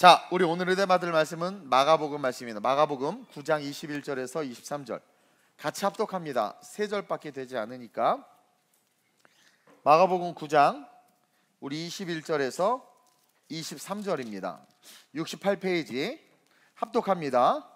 자, 우리 오늘 은혜 받을 말씀은 마가복음 말씀입니다. 마가복음 9장 21절에서 23절 같이 합독합니다. 3절밖에 되지 않으니까. 마가복음 9장 우리 21절에서 23절입니다. 68페이지 합독합니다.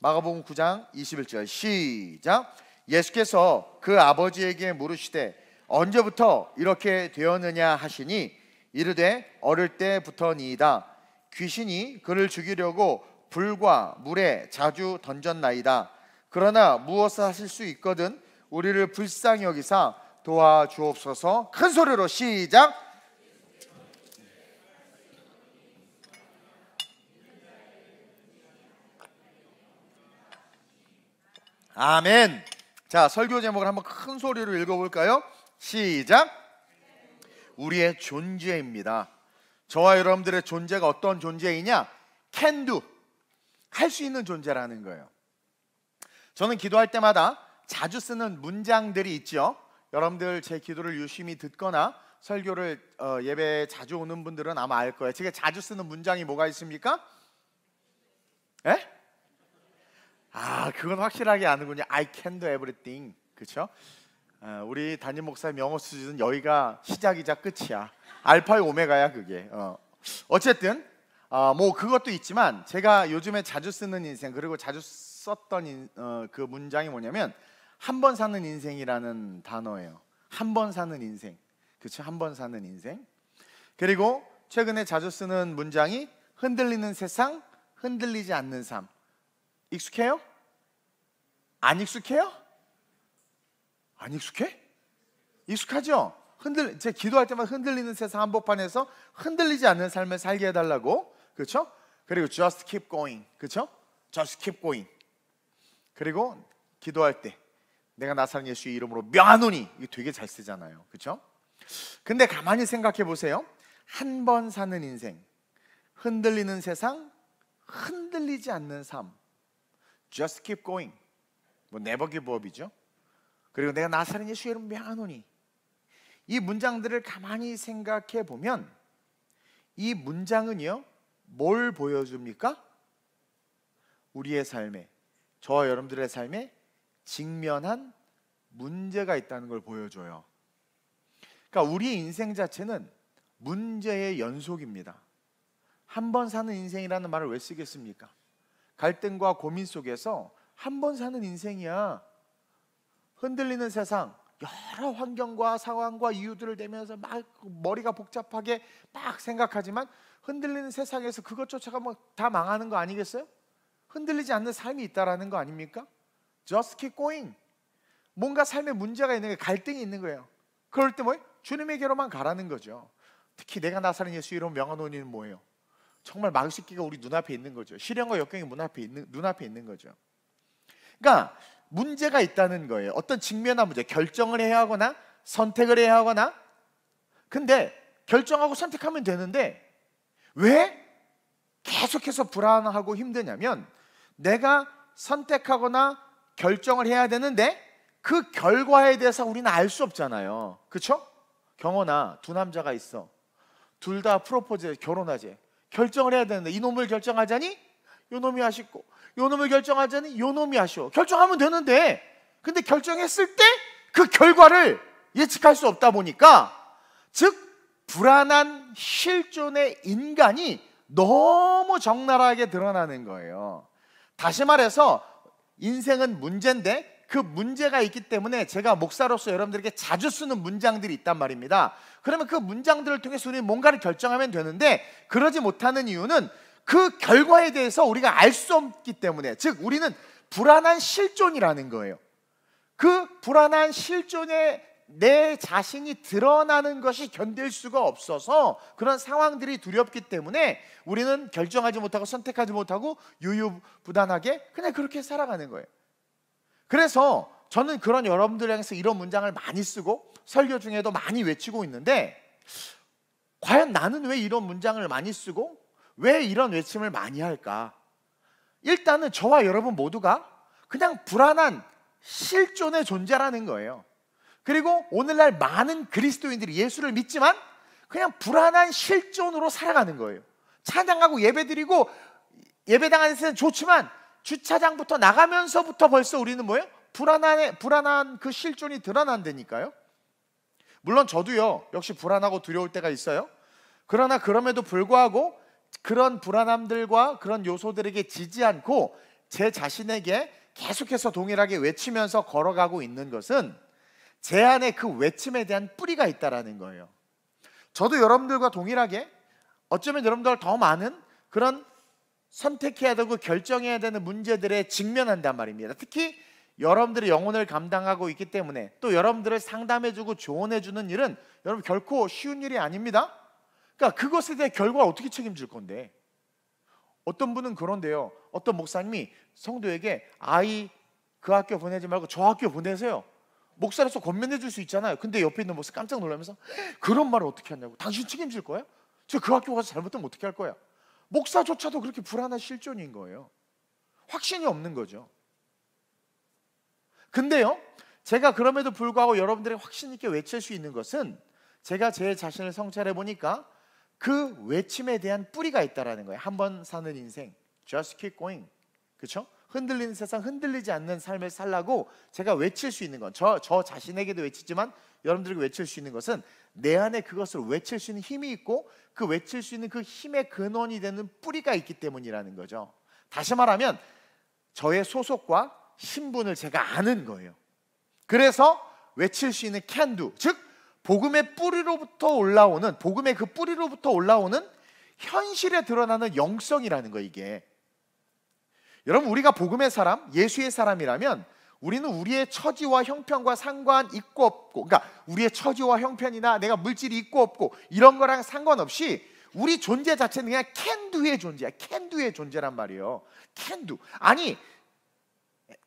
마가복음 9장 21절 시작. 예수께서 그 아버지에게 물으시되 언제부터 이렇게 되었느냐 하시니 이르되 어릴 때부터니이다. 귀신이 그를 죽이려고 불과 물에 자주 던졌나이다. 그러나 무엇을 하실 수 있거든 우리를 불쌍히 여기사 도와주옵소서. 큰 소리로 시작. 아멘. 자, 설교 제목을 한번 큰 소리로 읽어볼까요? 시작. 우리의 존재입니다. 저와 여러분들의 존재가 어떤 존재이냐? can do, 할 수 있는 존재라는 거예요. 저는 기도할 때마다 자주 쓰는 문장들이 있죠. 여러분들 제 기도를 유심히 듣거나 설교를 예배에 자주 오는 분들은 아마 알 거예요. 제가 자주 쓰는 문장이 뭐가 있습니까? 에? 그건 확실하게 아는군요. I can do everything. 그렇죠? 우리 담임 목사님 영어 수준은 여기가 시작이자 끝이야. 알파의 오메가야 그게. 어쨌든 뭐 그것도 있지만 제가 요즘에 자주 쓰는 인생, 그리고 자주 썼던 그 문장이 뭐냐면 한 번 사는 인생이라는 단어예요. 한 번 사는 인생. 그렇죠? 한 번 사는 인생. 그리고 최근에 자주 쓰는 문장이 흔들리는 세상, 흔들리지 않는 삶. 익숙해요? 안 익숙해요? 안 익숙해? 익숙하죠? 제 기도할 때마다 흔들리는 세상 한복판에서 흔들리지 않는 삶을 살게 해달라고. 그렇죠? 그리고 just keep going. 그렇죠? just keep going. 그리고 기도할 때 내가 나사렛 예수의 이름으로 명하노니, 이거 되게 잘 쓰잖아요. 그렇죠? 근데 가만히 생각해 보세요. 한 번 사는 인생, 흔들리는 세상, 흔들리지 않는 삶, just keep going, 뭐 never give up이죠. 그리고 내가 나사렛 예수의 이름 명하노니, 이 문장들을 가만히 생각해 보면 이 문장은요 뭘 보여줍니까? 우리의 삶에, 저와 여러분들의 삶에 직면한 문제가 있다는 걸 보여줘요. 그러니까 우리의 인생 자체는 문제의 연속입니다. 한 번 사는 인생이라는 말을 왜 쓰겠습니까? 갈등과 고민 속에서 한 번 사는 인생이야. 흔들리는 세상, 여러 환경과 상황과 이유들을 대면서 막 머리가 복잡하게 막 생각하지만 흔들리는 세상에서 그것조차가 뭐 다 망하는 거 아니겠어요? 흔들리지 않는 삶이 있다라는 거 아닙니까? Just keep going. 뭔가 삶에 문제가 있는 거예요. 갈등이 있는 거예요. 그럴 때 뭐예요? 주님에게로만 가라는 거죠. 특히 내가 나사렛 예수 이름 명하노니는 뭐예요? 정말 막을 수 있기가 우리 눈앞에 있는 거죠. 시련과 역경이 눈앞에 있는 거죠. 그러니까 문제가 있다는 거예요. 어떤 직면한 문제, 결정을 해야 하거나 선택을 해야 하거나. 근데 결정하고 선택하면 되는데 왜 계속해서 불안하고 힘드냐면 내가 선택하거나 결정을 해야 되는데 그 결과에 대해서 우리는 알 수 없잖아요. 그렇죠? 경호나 두 남자가 있어. 둘 다 프로포즈, 결혼하지. 결정을 해야 되는데 이놈을 결정하자니 요놈이 아쉽고, 요놈을 결정하자니 요놈이 아쉬워. 결정하면 되는데 근데 결정했을 때 그 결과를 예측할 수 없다 보니까, 즉 불안한 실존의 인간이 너무 적나라하게 드러나는 거예요. 다시 말해서 인생은 문제인데 그 문제가 있기 때문에 제가 목사로서 여러분들에게 자주 쓰는 문장들이 있단 말입니다. 그러면 그 문장들을 통해서 우리는 뭔가를 결정하면 되는데 그러지 못하는 이유는 그 결과에 대해서 우리가 알 수 없기 때문에, 즉 우리는 불안한 실존이라는 거예요. 그 불안한 실존에 내 자신이 드러나는 것이 견딜 수가 없어서 그런 상황들이 두렵기 때문에 우리는 결정하지 못하고 선택하지 못하고 유유부단하게 그냥 그렇게 살아가는 거예요. 그래서 저는 그런 여러분들 향해서 이런 문장을 많이 쓰고 설교 중에도 많이 외치고 있는데, 과연 나는 왜 이런 문장을 많이 쓰고 왜 이런 외침을 많이 할까? 일단은 저와 여러분 모두가 그냥 불안한 실존의 존재라는 거예요. 그리고 오늘날 많은 그리스도인들이 예수를 믿지만 그냥 불안한 실존으로 살아가는 거예요. 찬양하고 예배드리고 예배당하는 데는 좋지만 주차장부터 나가면서부터 벌써 우리는 뭐예요? 불안한 그 실존이 드러난다니까요. 물론 저도요 역시 불안하고 두려울 때가 있어요. 그러나 그럼에도 불구하고 그런 불안함들과 그런 요소들에게 지지 않고 제 자신에게 계속해서 동일하게 외치면서 걸어가고 있는 것은 제 안에 그 외침에 대한 뿌리가 있다라는 거예요. 저도 여러분들과 동일하게 어쩌면 여러분들과 더 많은 그런 선택해야 되고 결정해야 되는 문제들에 직면한단 말입니다. 특히 여러분들의 영혼을 감당하고 있기 때문에 또 여러분들을 상담해주고 조언해주는 일은 여러분 결코 쉬운 일이 아닙니다. 그러니까 그것에 대해 결과를 어떻게 책임질 건데, 어떤 분은 그런데요, 어떤 목사님이 성도에게 아이 그 학교 보내지 말고 저 학교 보내세요. 목사로서 권면해 줄 수 있잖아요. 근데 옆에 있는 목사 깜짝 놀라면서 그런 말을 어떻게 하냐고. 당신 책임질 거야? 저 그 학교 가서 잘못하면 어떻게 할 거야? 목사조차도 그렇게 불안한 실존인 거예요. 확신이 없는 거죠. 근데요, 제가 그럼에도 불구하고 여러분들이 확신 있게 외칠 수 있는 것은 제가 제 자신을 성찰해 보니까 그 외침에 대한 뿌리가 있다라는 거예요. 한 번 사는 인생, just keep going. 그렇죠? 흔들리는 세상, 흔들리지 않는 삶을 살라고 제가 외칠 수 있는 건 저 자신에게도 외치지만 여러분들에게 외칠 수 있는 것은 내 안에 그것을 외칠 수 있는 힘이 있고 그 외칠 수 있는 그 힘의 근원이 되는 뿌리가 있기 때문이라는 거죠. 다시 말하면 저의 소속과 신분을 제가 아는 거예요. 그래서 외칠 수 있는 can do, 즉 복음의 뿌리로부터 올라오는, 복음의 그 뿌리로부터 올라오는 현실에 드러나는 영성이라는 거. 이게 여러분, 우리가 복음의 사람, 예수의 사람이라면 우리는 우리의 처지와 형편과 상관 있고 없고, 그러니까 우리의 처지와 형편이나 내가 물질이 있고 없고 이런 거랑 상관없이 우리 존재 자체는 그냥 can do의 존재야. can do의 존재란 말이에요. can do. 아니,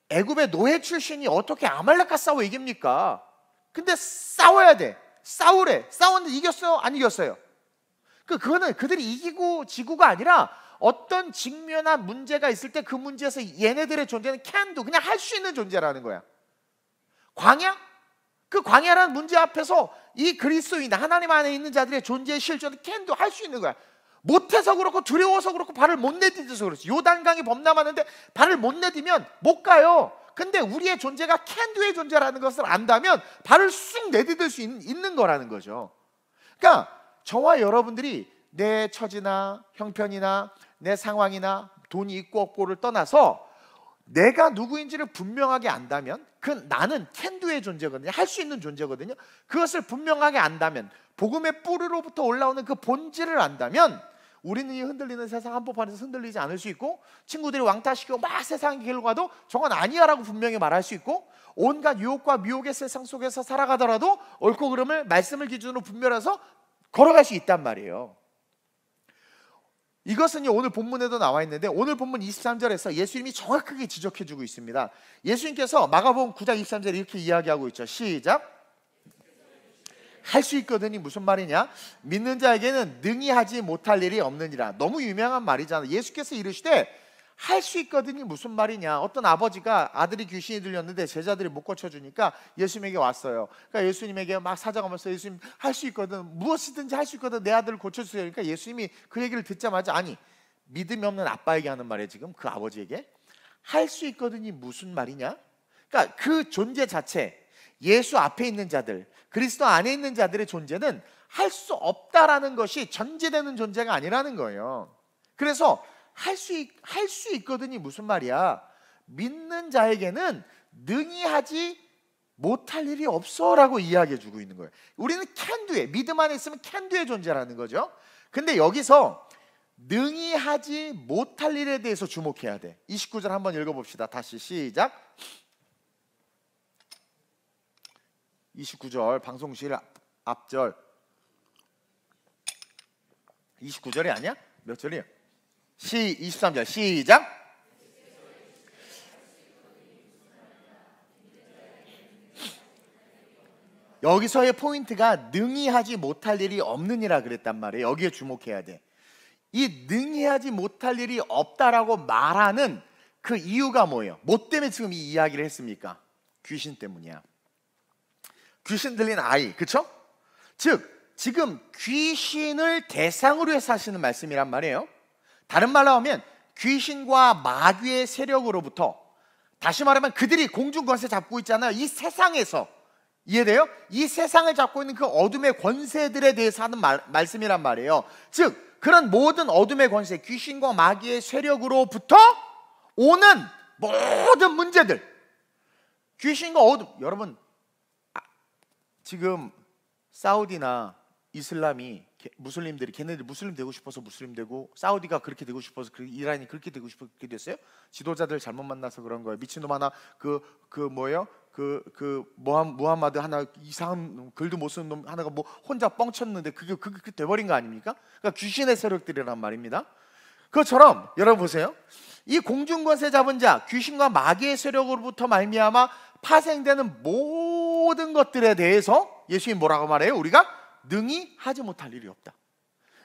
애굽의 노예 출신이 어떻게 아말렉과 싸워 이깁니까? 근데 싸워야 돼. 싸우래. 싸웠는데 이겼어요? 안 이겼어요? 그거는 그들이 이기고 지구가 아니라 어떤 직면한 문제가 있을 때 그 문제에서 얘네들의 존재는 can do, 그냥 할 수 있는 존재라는 거야. 광야? 그 광야라는 문제 앞에서 이 그리스도인, 하나님 안에 있는 자들의 존재의 실존은 can do, 할 수 있는 거야. 못해서 그렇고 두려워서 그렇고 발을 못 내딛어서 그렇지. 요단강이 범람하는데 발을 못 내딛으면 못 가요. 근데 우리의 존재가 can do의 존재라는 것을 안다면 발을 쑥 내딛을 수 있는 거라는 거죠. 그러니까 저와 여러분들이 내 처지나 형편이나 내 상황이나 돈이 있고 없고를 떠나서 내가 누구인지를 분명하게 안다면, 그 나는 can do의 존재거든요. 할 수 있는 존재거든요. 그것을 분명하게 안다면, 복음의 뿌리로부터 올라오는 그 본질을 안다면 우리는 이 흔들리는 세상 한복판에서 흔들리지 않을 수 있고, 친구들이 왕따시키고 막 세상의 길로 가도 저건 아니야 라고 분명히 말할 수 있고, 온갖 유혹과 미혹의 세상 속에서 살아가더라도 옳고 그름을 말씀을 기준으로 분별해서 걸어갈 수 있단 말이에요. 이것은 오늘 본문에도 나와 있는데, 오늘 본문 23절에서 예수님이 정확하게 지적해주고 있습니다. 예수님께서 마가복음 9장 23절에 이렇게 이야기하고 있죠. 시작. 할 수 있거든이 무슨 말이냐? 믿는 자에게는 능히 하지 못할 일이 없느니라. 너무 유명한 말이잖아. 예수께서 이르시되 할 수 있거든이 무슨 말이냐? 어떤 아버지가 아들이 귀신이 들렸는데 제자들이 못 고쳐주니까 예수님에게 왔어요. 그러니까 예수님에게 막 사정하면서 예수님 할 수 있거든, 무엇이든지 할 수 있거든, 내 아들을 고쳐주세요. 그러니까 예수님이 그 얘기를 듣자마자, 아니, 믿음이 없는 아빠에게 하는 말이에요. 지금 그 아버지에게 할 수 있거든이 무슨 말이냐? 그러니까 그 존재 자체, 예수 앞에 있는 자들, 그리스도 안에 있는 자들의 존재는 할 수 없다라는 것이 전제되는 존재가 아니라는 거예요. 그래서 할 수 있거든이 무슨 말이야? 믿는 자에게는 능히 하지 못할 일이 없어라고 이야기해 주고 있는 거예요. 우리는 can do에, 믿음 안에 있으면 can do의 존재라는 거죠. 근데 여기서 능히 하지 못할 일에 대해서 주목해야 돼. 29절 한번 읽어봅시다. 다시 시작. 29절 방송실 앞절. 29절이 아니야? 몇 절이야? 23절 시작. 여기서의 포인트가 능히 하지 못할 일이 없느니라 그랬단 말이에요. 여기에 주목해야 돼. 이 능히 하지 못할 일이 없다라고 말하는 그 이유가 뭐예요? 뭐 때문에 지금 이 이야기를 했습니까? 귀신 때문이야. 귀신 들린 아이, 그쵸? 즉 지금 귀신을 대상으로 해서 하시는 말씀이란 말이에요. 다른 말로 하면 귀신과 마귀의 세력으로부터, 다시 말하면 그들이 공중 권세 잡고 있잖아요. 이 세상에서, 이해돼요? 이 세상을 잡고 있는 그 어둠의 권세들에 대해서 하는 말씀이란 말이에요. 즉 그런 모든 어둠의 권세, 귀신과 마귀의 세력으로부터 오는 모든 문제들, 귀신과 어둠. 여러분, 지금 사우디나 이슬람이, 무슬림들이 걔네들 무슬림 되고 싶어서 무슬림 되고, 사우디가 그렇게 되고 싶어서, 이란이 그렇게 되고 싶어서 그렇게 됐어요? 지도자들 잘못 만나서 그런 거예요. 미친놈 하나 뭐예요? 무함마드 하나 이상한 글도 못 쓰는 놈 하나가 뭐 혼자 뻥쳤는데 그게 돼버린 거 아닙니까? 그러니까 귀신의 세력들이란 말입니다. 그것처럼 여러분 보세요. 이 공중권세 잡은 자, 귀신과 마귀의 세력으로부터 말미암아 파생되는 모든 것들에 대해서 예수님 뭐라고 말해요? 우리가 능히 하지 못할 일이 없다.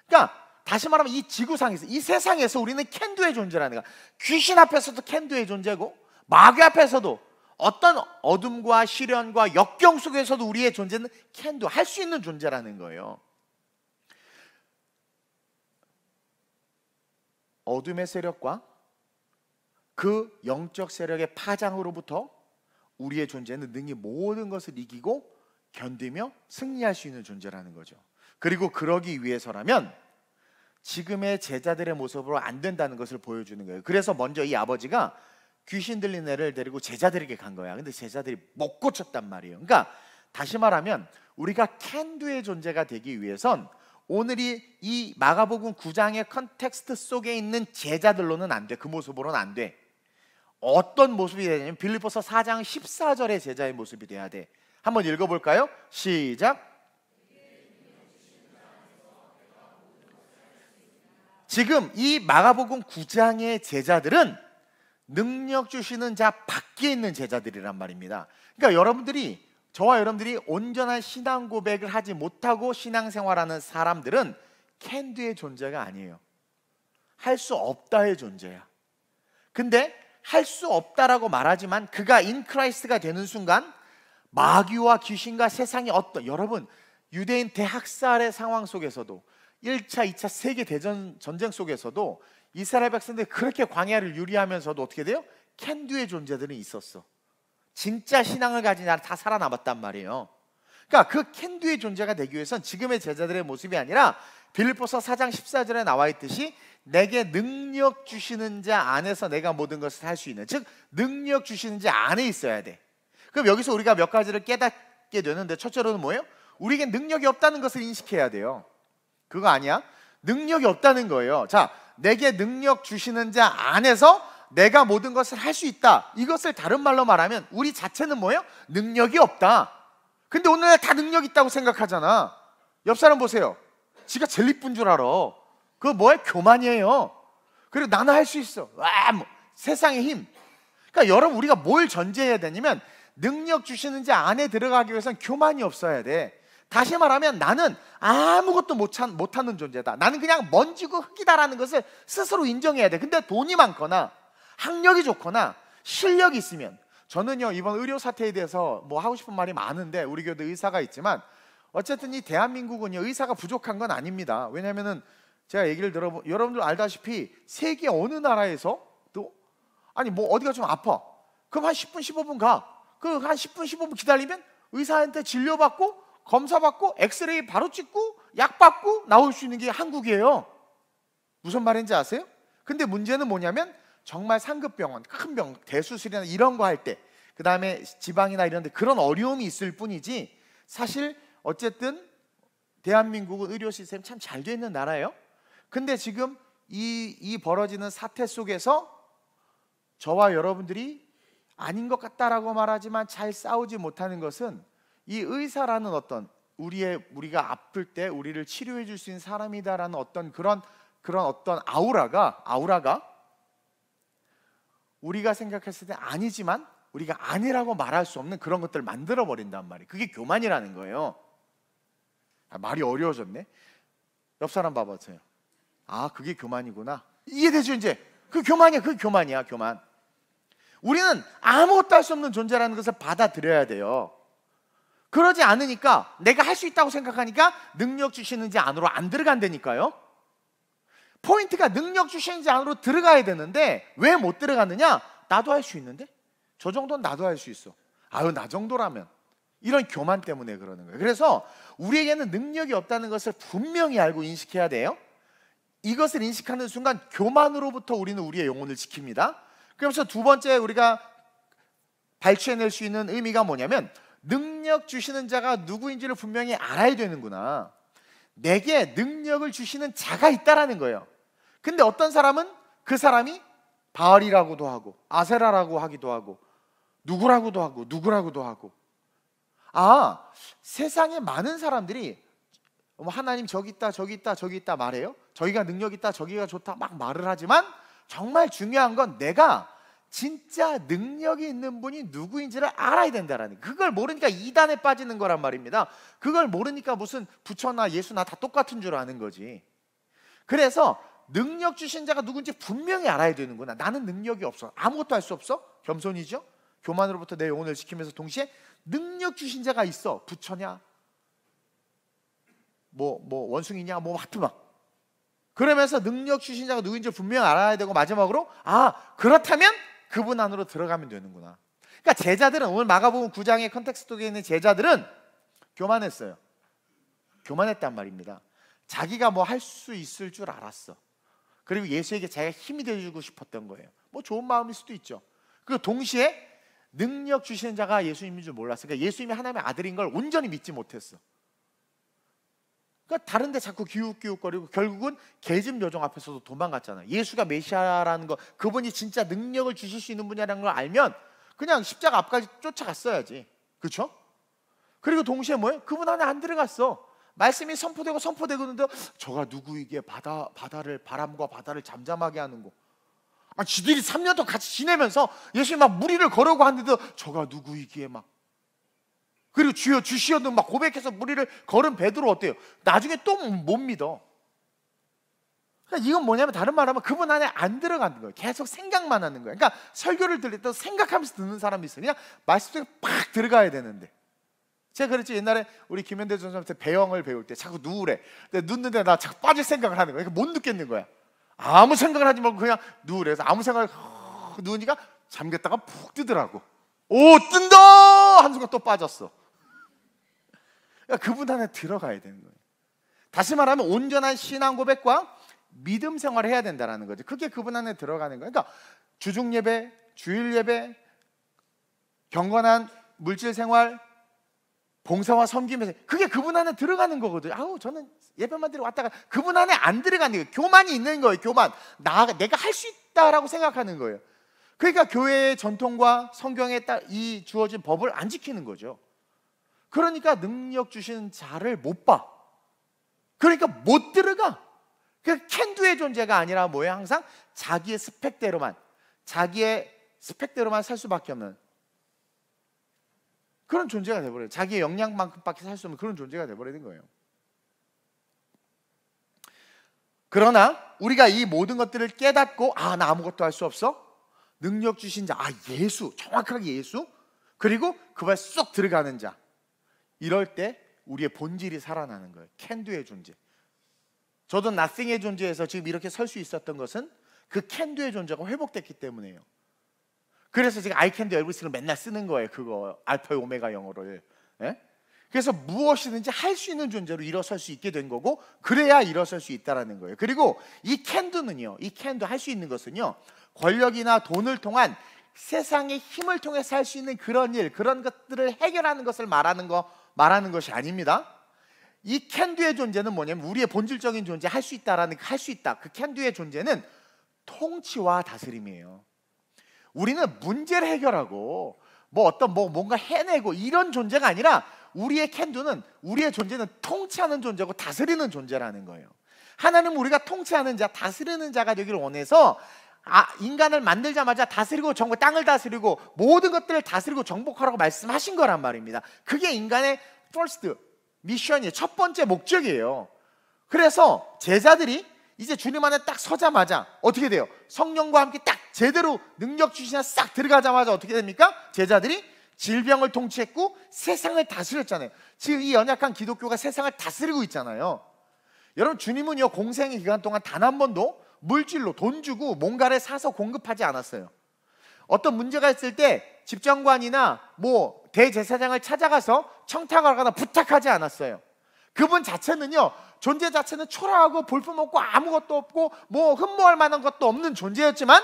그러니까 다시 말하면 이 지구상에서, 이 세상에서 우리는 캔두의 존재라는 거야. 귀신 앞에서도 캔두의 존재고, 마귀 앞에서도, 어떤 어둠과 시련과 역경 속에서도 우리의 존재는 캔두, 할 수 있는 존재라는 거예요. 어둠의 세력과 그 영적 세력의 파장으로부터 우리의 존재는 능히 모든 것을 이기고 견디며 승리할 수 있는 존재라는 거죠. 그리고 그러기 위해서라면 지금의 제자들의 모습으로 안 된다는 것을 보여주는 거예요. 그래서 먼저 이 아버지가 귀신 들린 애를 데리고 제자들에게 간 거야. 근데 제자들이 못 고쳤단 말이에요. 그러니까 다시 말하면 우리가 캔두의 존재가 되기 위해선 오늘이 이 마가복음 9장의 컨텍스트 속에 있는 제자들로는 안 돼. 그 모습으로는 안 돼. 어떤 모습이 되냐면 빌립보서 4장 14절의 제자의 모습이 돼야 돼. 한번 읽어볼까요? 시작. 지금 이 마가복음 9장의 제자들은 능력 주시는 자 밖에 있는 제자들이란 말입니다. 그러니까 여러분들이, 저와 여러분들이 온전한 신앙 고백을 하지 못하고 신앙생활하는 사람들은 캔두의 존재가 아니에요. 할 수 없다의 존재야. 근데 할 수 없다라고 말하지만 그가 인크라이스트가 되는 순간 마귀와 귀신과 세상의 여러분, 유대인 대학살의 상황 속에서도 1차, 2차 세계대전 전쟁 속에서도 이스라엘 백성들이 그렇게 광야를 유리하면서도 어떻게 돼요? 캔두의 존재들은 있었어. 진짜 신앙을 가진 자는 다 살아남았단 말이에요. 그러니까 그 캔두의 존재가 되기 위해선 지금의 제자들의 모습이 아니라 빌립보서 4장 14절에 나와 있듯이 내게 능력 주시는 자 안에서 내가 모든 것을 할 수 있는, 즉 능력 주시는 자 안에 있어야 돼. 그럼 여기서 우리가 몇 가지를 깨닫게 되는데, 첫째로는 뭐예요? 우리에게 능력이 없다는 것을 인식해야 돼요. 그거 아니야? 능력이 없다는 거예요. 자, 내게 능력 주시는 자 안에서 내가 모든 것을 할 수 있다. 이것을 다른 말로 말하면 우리 자체는 뭐예요? 능력이 없다. 근데 오늘날 다 능력 있다고 생각하잖아. 옆 사람 보세요. 지가 제일 이쁜 줄 알아. 그거 뭐예요? 교만이에요. 그리고 나는 할 수 있어. 와, 뭐, 세상의 힘. 그러니까 여러분, 우리가 뭘 전제해야 되냐면 능력 주시는 자 안에 들어가기 위해서는 교만이 없어야 돼. 다시 말하면 나는 아무것도 못하는 존재다. 나는 그냥 먼지고 흙이다라는 것을 스스로 인정해야 돼. 근데 돈이 많거나 학력이 좋거나 실력이 있으면, 저는요 이번 의료 사태에 대해서 뭐 하고 싶은 말이 많은데, 우리 교도 의사가 있지만 어쨌든 이 대한민국은요 의사가 부족한 건 아닙니다. 왜냐하면은 제가 얘기를 들어보면 여러분들 알다시피 세계 어느 나라에서도 아니 뭐 어디가 좀 아파, 그럼 한 10분 15분 가. 그 한 10분 15분 기다리면 의사한테 진료받고 검사받고 엑스레이 바로 찍고 약 받고 나올 수 있는 게 한국이에요. 무슨 말인지 아세요? 근데 문제는 뭐냐면 정말 상급병원, 큰 병, 대수술이나 이런 거 할 때, 그 다음에 지방이나 이런 데 그런 어려움이 있을 뿐이지, 사실 어쨌든 대한민국은 의료 시스템이 참 잘 돼 있는 나라예요. 근데 지금 이 벌어지는 사태 속에서 저와 여러분들이 아닌 것 같다라고 말하지만 잘 싸우지 못하는 것은, 이 의사라는 어떤 우리가 아플 때 우리를 치료해 줄 수 있는 사람이다라는 어떤 그런 어떤 아우라가 우리가 생각했을 때 아니지만 우리가 아니라고 말할 수 없는 그런 것들을 만들어 버린단 말이에요. 그게 교만이라는 거예요. 말이 어려워졌네. 옆 사람 봐보세요. 아, 그게 교만이구나. 이해되죠 이제? 그 교만이야. 그 교만이야, 교만. 우리는 아무것도 할 수 없는 존재라는 것을 받아들여야 돼요. 그러지 않으니까 내가 할 수 있다고 생각하니까 능력 주시는 자 안으로 안 들어간다니까요. 포인트가 능력 주시는 자 안으로 들어가야 되는데 왜 못 들어가느냐? 나도 할 수 있는데? 저 정도는 나도 할 수 있어. 아유, 나 정도라면. 이런 교만 때문에 그러는 거예요. 그래서 우리에게는 능력이 없다는 것을 분명히 알고 인식해야 돼요. 이것을 인식하는 순간 교만으로부터 우리는 우리의 영혼을 지킵니다. 그러면서 두 번째 우리가 발췌해낼 수 있는 의미가 뭐냐면, 능력 주시는 자가 누구인지를 분명히 알아야 되는구나. 내게 능력을 주시는 자가 있다라는 거예요. 근데 어떤 사람은 그 사람이 바알이라고도 하고 아세라라고 하기도 하고 누구라고도 하고 누구라고도 하고, 세상에 많은 사람들이 하나님 저기 있다 저기 있다 저기 있다 말해요. 저기가 능력 있다 저기가 좋다 막 말을 하지만, 정말 중요한 건 내가 진짜 능력이 있는 분이 누구인지를 알아야 된다라는, 그걸 모르니까 이단에 빠지는 거란 말입니다. 그걸 모르니까 무슨 부처나 예수나 다 똑같은 줄 아는 거지. 그래서 능력 주신 자가 누군지 분명히 알아야 되는구나. 나는 능력이 없어, 아무것도 할 수 없어. 겸손이죠. 교만으로부터 내 영혼을 지키면서 동시에 능력 주신 자가 있어. 부처냐 원숭이냐 하여튼 막 그러면서 능력 주신 자가 누구인지 분명히 알아야 되고, 마지막으로 그렇다면 그분 안으로 들어가면 되는구나. 그러니까 제자들은, 오늘 마가복음 9장의 컨텍스트 속에 있는 제자들은 교만했어요. 교만했단 말입니다. 자기가 할 수 있을 줄 알았어. 그리고 예수에게 자기가 힘이 되어주고 싶었던 거예요. 좋은 마음일 수도 있죠. 그리고 동시에 능력 주시는 자가 예수님인 줄 몰랐어. 그러니까 예수님이 하나님의 아들인 걸 온전히 믿지 못했어. 그러니까 다른 데 자꾸 기웃기웃거리고 결국은 계집 여종 앞에서도 도망갔잖아요. 예수가 메시아라는 거, 그분이 진짜 능력을 주실 수 있는 분이라는 걸 알면 그냥 십자가 앞까지 쫓아갔어야지. 그렇죠? 그리고 동시에 뭐예요? 그분 안에 안 들어갔어. 말씀이 선포되고 있는데 저가 누구이기에 바다를, 바람과 바다를 잠잠하게 하는 거. 지들이 3년 동안 같이 지내면서 예수님 막 무리를 걸어오고 하는데도 저가 누구이기에 막, 그리고 주여 주시어도 막 고백해서 무리를 걸은 베드로 어때요? 나중에 또 못 믿어. 그러니까 이건 뭐냐면, 다른 말하면 그분 안에 안 들어가는 거예요. 계속 생각만 하는 거예요. 그러니까 설교를 들을 때 생각하면서 듣는 사람이 있어요. 그냥 말씀 속에 팍 들어가야 되는데. 제가 그랬죠. 옛날에 우리 김현대 전사한테 배영을 배울 때 자꾸 누우래. 근데 눕는데 나 자꾸 빠질 생각을 하는 거야. 그러니까 못 눕겠는 거야. 아무 생각을 하지 말고 그냥 누우래. 그래서 아무 생각을 누우니까 잠겼다가 푹 뜨더라고. 오, 뜬다! 한 순간 또 빠졌어. 그러니까 그분 안에 들어가야 되는 거예요. 다시 말하면 온전한 신앙 고백과 믿음 생활을 해야 된다는 거죠. 그게 그분 안에 들어가는 거예요. 그러니까 주중 예배, 주일 예배, 경건한 물질 생활, 봉사와 섬김에서 그게 그분 안에 들어가는 거거든요. 저는 예배만 드리고 왔다가 그분 안에 안 들어가는 거예요. 교만이 있는 거예요. 교만. 내가 할 수 있다라고 생각하는 거예요. 그러니까 교회의 전통과 성경에 딱 이 주어진 법을 안 지키는 거죠. 그러니까 능력 주시는 자를 못 봐. 그러니까 못 들어가. 그 캔두의 존재가 아니라 뭐예요? 항상 자기의 스펙대로만 살 수밖에 없는 그런 존재가 돼버려요. 자기의 역량만큼밖에 살 수 없는 그런 존재가 돼버리는 거예요. 그러나 우리가 이 모든 것들을 깨닫고, 나 아무것도 할 수 없어? 능력 주신 자, 예수, 정확하게 예수, 그리고 그 발 쏙 들어가는 자, 이럴 때 우리의 본질이 살아나는 거예요. 캔두의 존재. 저도 nothing의 존재에서 지금 이렇게 설 수 있었던 것은 그 캔두의 존재가 회복됐기 때문이에요. 그래서 제가 I can do everything을 맨날 쓰는 거예요. 그거 알파 오메가 영어를. 그래서 무엇이든지 할 수 있는 존재로 일어설 수 있게 된 거고, 그래야 일어설 수 있다라는 거예요. 그리고 이 캔두는요, 이 캔두 할 수 있는 것은요, 권력이나 돈을 통한 세상의 힘을 통해서 할 수 있는 그런 일, 그런 것들을 해결하는 것을 말하는 것이 아닙니다. 이 캔두의 존재는 뭐냐면, 우리의 본질적인 존재, 할 수 있다라는, 할 수 있다, 그 캔두의 존재는 통치와 다스림이에요. 우리는 문제를 해결하고 뭔가 해내고 이런 존재가 아니라, 우리의 캔두는, 우리의 존재는 통치하는 존재고 다스리는 존재라는 거예요. 하나님은 우리가 통치하는 자, 다스리는 자가 되기를 원해서 인간을 만들자마자 다스리고 땅을 다스리고 모든 것들을 다스리고 정복하라고 말씀하신 거란 말입니다. 그게 인간의 first 미션이에요. 첫 번째 목적이에요. 그래서 제자들이 이제 주님 안에 딱 서자마자 어떻게 돼요? 성령과 함께 딱 제대로 능력 주시나 싹 들어가자마자 어떻게 됩니까? 제자들이 질병을 통치했고 세상을 다스렸잖아요. 지금 이 연약한 기독교가 세상을 다스리고 있잖아요. 여러분, 주님은요 공생의 기간 동안 단 한 번도 물질로 돈 주고 뭔가를 사서 공급하지 않았어요. 어떤 문제가 있을 때 집정관이나 뭐 대제사장을 찾아가서 청탁하거나 부탁하지 않았어요. 그분 자체는요, 존재 자체는 초라하고 볼품없고 아무것도 없고 뭐 흠모할 만한 것도 없는 존재였지만,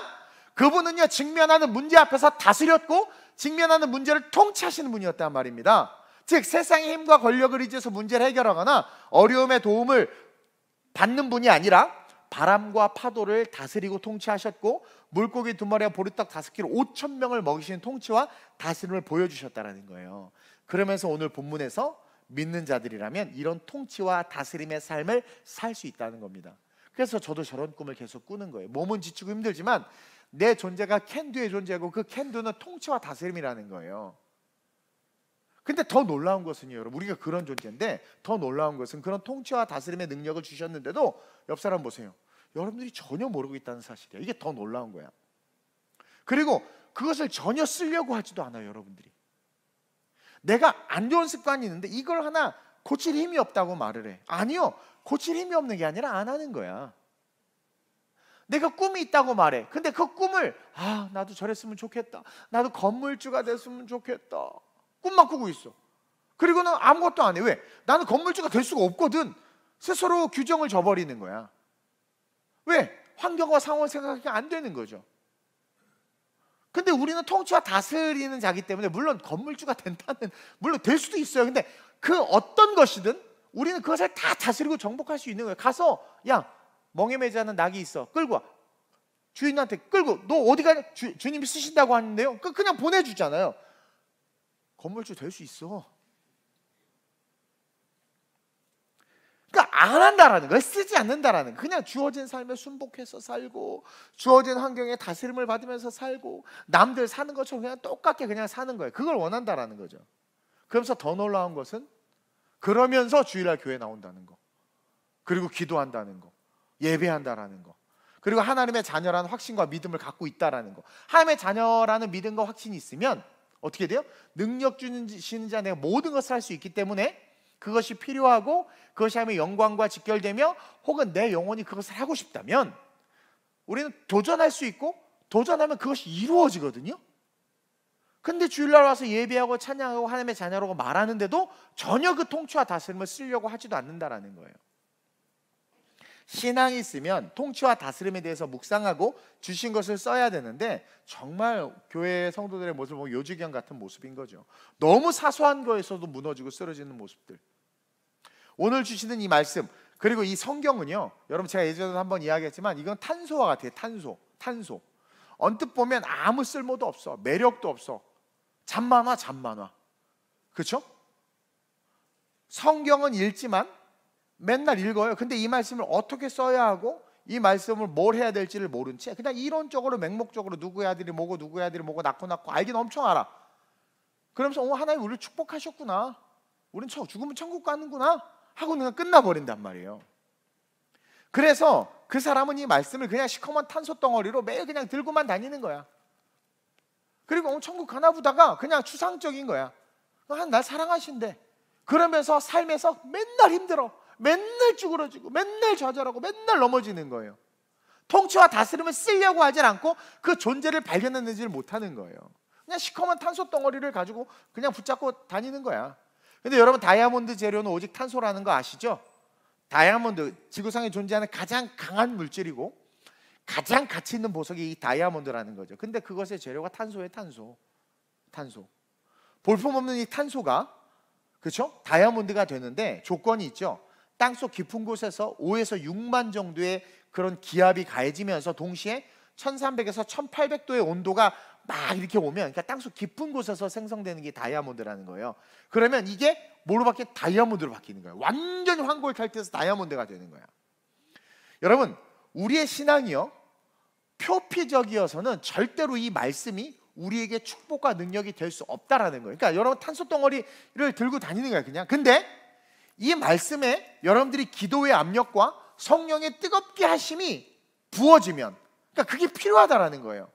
그분은요 직면하는 문제 앞에서 다스렸고 직면하는 문제를 통치하시는 분이었단 말입니다. 즉 세상의 힘과 권력을 의지해서 문제를 해결하거나 어려움의 도움을 받는 분이 아니라 바람과 파도를 다스리고 통치하셨고, 물고기 2마리와 보리떡 5끼로 5,000명을 먹이시는 통치와 다스림을 보여주셨다는 거예요. 그러면서 오늘 본문에서 믿는 자들이라면 이런 통치와 다스림의 삶을 살 수 있다는 겁니다. 그래서 저도 저런 꿈을 계속 꾸는 거예요. 몸은 지치고 힘들지만 내 존재가 캔두의 존재고, 그 캔두는 통치와 다스림이라는 거예요. 근데 더 놀라운 것은요, 여러분, 우리가 그런 존재인데 더 놀라운 것은 그런 통치와 다스림의 능력을 주셨는데도 옆 사람 보세요. 여러분들이 전혀 모르고 있다는 사실이야. 이게 더 놀라운 거야. 그리고 그것을 전혀 쓰려고 하지도 않아요. 여러분들이 내가 안 좋은 습관이 있는데 이걸 하나 고칠 힘이 없다고 말을 해. 아니요, 고칠 힘이 없는 게 아니라 안 하는 거야. 내가 꿈이 있다고 말해. 근데 그 꿈을 나도 저랬으면 좋겠다, 나도 건물주가 됐으면 좋겠다, 꿈만 꾸고 있어. 그리고는 아무것도 안 해. 왜? 나는 건물주가 될 수가 없거든. 스스로 규정을 져버리는 거야. 왜? 환경과 상황을 생각하기 안 되는 거죠. 근데 우리는 통치와 다스리는 자기 때문에, 물론 건물주가 된다는, 물론 될 수도 있어요. 근데 그 어떤 것이든 우리는 그것을 다 다스리고 정복할 수 있는 거예요. 가서 야, 멍에 매지 않은 낙이 있어, 끌고 와. 주인한테 끌고, 너 어디 가냐? 주님이 쓰신다고 하는데요, 그냥 보내주잖아요. 건물주 될 수 있어. 그러니까 안 한다라는 거예요. 쓰지 않는다라는 거예요. 그냥 주어진 삶에 순복해서 살고, 주어진 환경에 다스림을 받으면서 살고, 남들 사는 것처럼 그냥 똑같게 그냥 사는 거예요. 그걸 원한다라는 거죠. 그러면서 더 놀라운 것은 그러면서 주일날 교회 나온다는 거, 그리고 기도한다는 거, 예배한다라는 거, 그리고 하나님의 자녀라는 확신과 믿음을 갖고 있다라는 거. 하나님의 자녀라는 믿음과 확신이 있으면 어떻게 돼요? 능력 주시는 자 내가 모든 것을 할 수 있기 때문에 그것이 필요하고, 그것이 하면 영광과 직결되며, 혹은 내 영혼이 그것을 하고 싶다면 우리는 도전할 수 있고, 도전하면 그것이 이루어지거든요. 근데 주일날 와서 예배하고 찬양하고 하나님의 자녀라고 말하는데도 전혀 그 통치와 다스림을 쓰려고 하지도 않는다라는 거예요. 신앙이 있으면 통치와 다스림에 대해서 묵상하고 주신 것을 써야 되는데, 정말 교회 성도들의 모습을 보면 요지경 같은 모습인 거죠. 너무 사소한 거에서도 무너지고 쓰러지는 모습들. 오늘 주시는 이 말씀, 그리고 이 성경은요, 여러분 제가 예전에도 한번 이야기했지만 이건 탄소와 같아요. 탄소. 언뜻 보면 아무 쓸모도 없어, 매력도 없어, 잠만화. 그렇죠? 성경은 읽지만 맨날 읽어요. 근데 이 말씀을 어떻게 써야 하고 이 말씀을 뭘 해야 될지를 모른 채 그냥 이론적으로 맹목적으로 누구의 아들이 뭐고 누구의 아들이 뭐고 낳고 알긴 엄청 알아. 그러면서 하나님 우리를 축복하셨구나, 우린 죽으면 천국 가는구나 하고 그냥 끝나버린단 말이에요. 그래서 그 사람은 이 말씀을 그냥 시커먼 탄소 덩어리로 매일 그냥 들고만 다니는 거야. 그리고 천국 가나 보다가 그냥 추상적인 거야. 날 사랑하신대. 그러면서 삶에서 맨날 힘들어, 맨날 쭈그러지고 맨날 좌절하고 맨날 넘어지는 거예요. 통치와 다스림을 쓰려고 하질 않고 그 존재를 발견해내지를 못하는 거예요. 그냥 시커먼 탄소 덩어리를 가지고 그냥 붙잡고 다니는 거야. 근데 여러분, 다이아몬드 재료는 오직 탄소라는 거 아시죠? 다이아몬드, 지구상에 존재하는 가장 강한 물질이고 가장 가치 있는 보석이 이 다이아몬드라는 거죠. 근데 그것의 재료가 탄소예요. 탄소. 볼품없는 이 탄소가, 그렇죠? 다이아몬드가 되는데 조건이 있죠. 땅속 깊은 곳에서 5에서 6만 정도의 그런 기압이 가해지면서 동시에 1300에서 1800도의 온도가 막 이렇게 오면, 그러니까 땅속 깊은 곳에서 생성되는 게 다이아몬드라는 거예요. 그러면 이게 뭐로 다이아몬드로 바뀌는 거예요. 완전히 황골 탈퇴해서 다이아몬드가 되는 거야. 여러분, 우리의 신앙이요, 표피적이어서는 절대로 이 말씀이 우리에게 축복과 능력이 될 수 없다라는 거예요. 그러니까 여러분, 탄소 덩어리를 들고 다니는 거예요, 그냥. 근데 이 말씀에 여러분들이 기도의 압력과 성령의 뜨겁게 하심이 부어지면, 그러니까 그게 필요하다라는 거예요.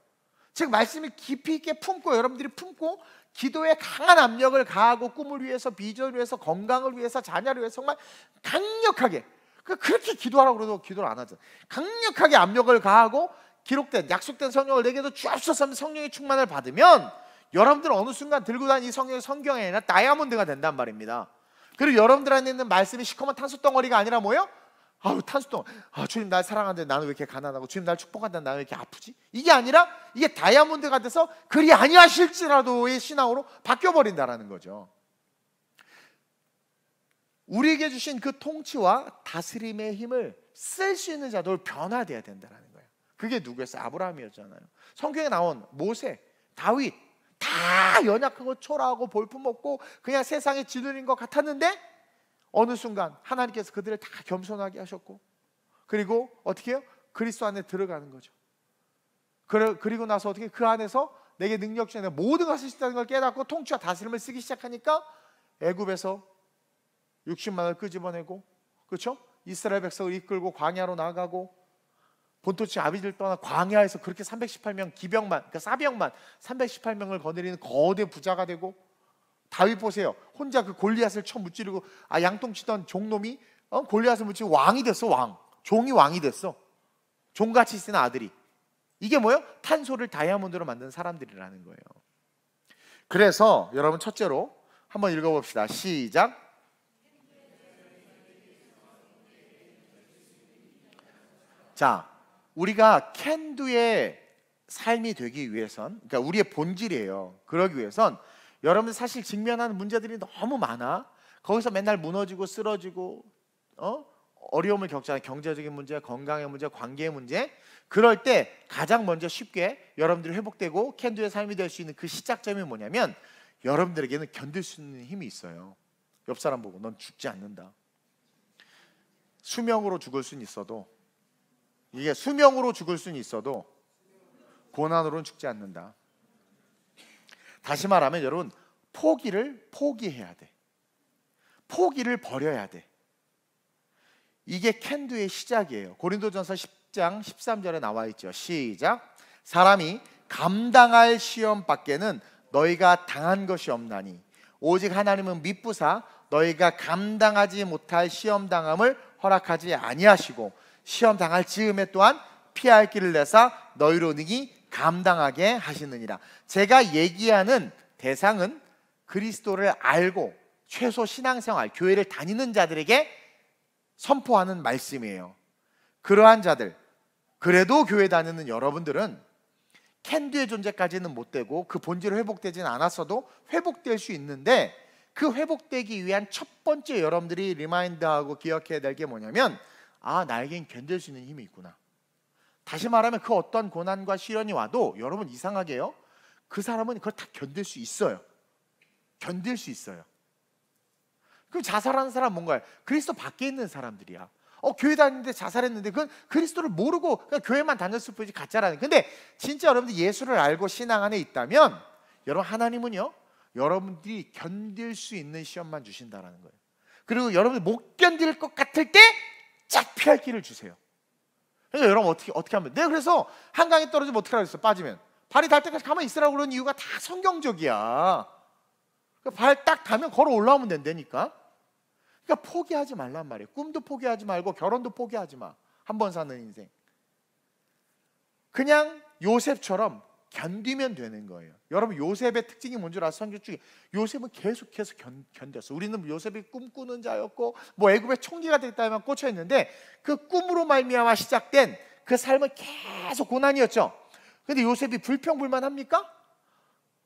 즉 말씀을 깊이 있게 품고, 여러분들이 품고 기도에 강한 압력을 가하고 꿈을 위해서, 비전을 위해서, 건강을 위해서, 자녀를 위해서 정말 강력하게, 그렇게 기도하라고 그래도 기도를 안 하죠. 강력하게 압력을 가하고 기록된 약속된 성령을 내게도 주옵소서 하면 성령의 충만을 받으면 여러분들은 어느 순간 들고 다니는 이 성령의 성경이 아니라 다이아몬드가 된단 말입니다. 그리고 여러분들 안에 있는 말씀이 시커먼 탄소 덩어리가 아니라 뭐예요? 아우, 탄소 덩어리. 주님 날 사랑하는데 나는 왜 이렇게 가난하고, 주님 날 축복한다 나는 왜 이렇게 아프지? 이게 아니라 이게 다이아몬드가 돼서 그리 아니하실지라도의 신앙으로 바뀌어버린다는 거죠. 우리에게 주신 그 통치와 다스림의 힘을 쓸 수 있는 자도 변화되어야 된다는 거예요. 그게 누구였어요? 아브라함이었잖아요. 성경에 나온 모세, 다윗 다 연약하고 초라하고 볼품없고 그냥 세상에 지들인 것 같았는데 어느 순간 하나님께서 그들을 다 겸손하게 하셨고, 그리고 어떻게 해요? 그리스도 안에 들어가는 거죠. 그리고 나서 어떻게 그 안에서 내게 능력 주시는 모든 것을 쓰다는 걸 깨닫고 통치와 다스림을 쓰기 시작하니까 애굽에서 60만을 끄집어내고, 그렇죠? 이스라엘 백성을 이끌고 광야로 나가고, 본토치 아비들 떠나 광야에서 그렇게 318명 기병만, 그러니까 사병만 318명을 거느리는 거대 부자가 되고, 다윗 보세요. 혼자 그 골리앗을 쳐 무찌르고 양똥치던 종놈이 골리앗을 무찌르고 왕이 됐어. 왕. 종이 왕이 됐어. 종같이 쓰는 아들이. 이게 뭐예요? 탄소를 다이아몬드로 만든 사람들이라는 거예요. 그래서 여러분 첫째로 한번 읽어봅시다. 시작. 자, 우리가 캔두의 삶이 되기 위해선, 그러니까 우리의 본질이에요. 그러기 위해선 여러분 사실 직면하는 문제들이 너무 많아. 거기서 맨날 무너지고 쓰러지고 어려움을 겪잖아요. 경제적인 문제, 건강의 문제, 관계의 문제. 그럴 때 가장 먼저 쉽게 여러분들이 회복되고 캔두의 삶이 될 수 있는 그 시작점이 뭐냐면, 여러분들에게는 견딜 수 있는 힘이 있어요. 옆 사람 보고 넌 죽지 않는다. 수명으로 죽을 수는 있어도, 이게 수명으로 죽을 수는 있어도 고난으로는 죽지 않는다. 다시 말하면 여러분, 포기를 포기해야 돼. 포기를 버려야 돼. 이게 캔두의 시작이에요. 고린도전서 10장 13절에 나와 있죠. 시작. 사람이 감당할 시험 밖에는 너희가 당한 것이 없나니 오직 하나님은 미쁘사 너희가 감당하지 못할 시험 당함을 허락하지 아니하시고 시험 당할 즈음에 또한 피할 길을 내사 너희로 능히 감당하게 하시느니라. 제가 얘기하는 대상은 그리스도를 알고 최소 신앙생활, 교회를 다니는 자들에게 선포하는 말씀이에요. 그러한 자들, 그래도 교회 다니는 여러분들은 캔두의 존재까지는 못 되고 그 본질을 회복되지는 않았어도 회복될 수 있는데, 그 회복되기 위한 첫 번째 여러분들이 리마인드하고 기억해야 될 게 뭐냐면, 나에겐 견딜 수 있는 힘이 있구나. 다시 말하면 그 어떤 고난과 시련이 와도 여러분 이상하게요, 그 사람은 그걸 다 견딜 수 있어요. 견딜 수 있어요. 그럼 자살하는 사람은 뭔가요? 그리스도 밖에 있는 사람들이야. 교회 다니는데 자살했는데 그건 그리스도를 모르고 그냥 교회만 다녔을 뿐이지 가짜라는. 근데 진짜 여러분들 예수를 알고 신앙 안에 있다면 여러분, 하나님은요 여러분들이 견딜 수 있는 시험만 주신다라는 거예요. 그리고 여러분들 못 견딜 것 같을 때 쫙 피할 길을 주세요. 그러니까 여러분 어떻게 하면, 내가 그래서 한강에 떨어지면 어떻게 하겠어? 빠지면 발이 닿을 때까지 가만히 있으라고 그러는 이유가 다 성경적이야. 발 딱 닿으면 걸어 올라오면 된다니까. 그러니까 포기하지 말란 말이에요. 꿈도 포기하지 말고 결혼도 포기하지 마. 한 번 사는 인생. 그냥 요셉처럼 견디면 되는 거예요. 여러분, 요셉의 특징이 뭔 줄 아세요? 성경 중에 요셉은 계속해서 견뎠어. 우리는 요셉이 꿈꾸는 자였고 애굽의 총리가 됐다면 꽂혀 있는데, 그 꿈으로 말미암아 시작된 그 삶은 계속 고난이었죠. 근데 요셉이 불평불만합니까?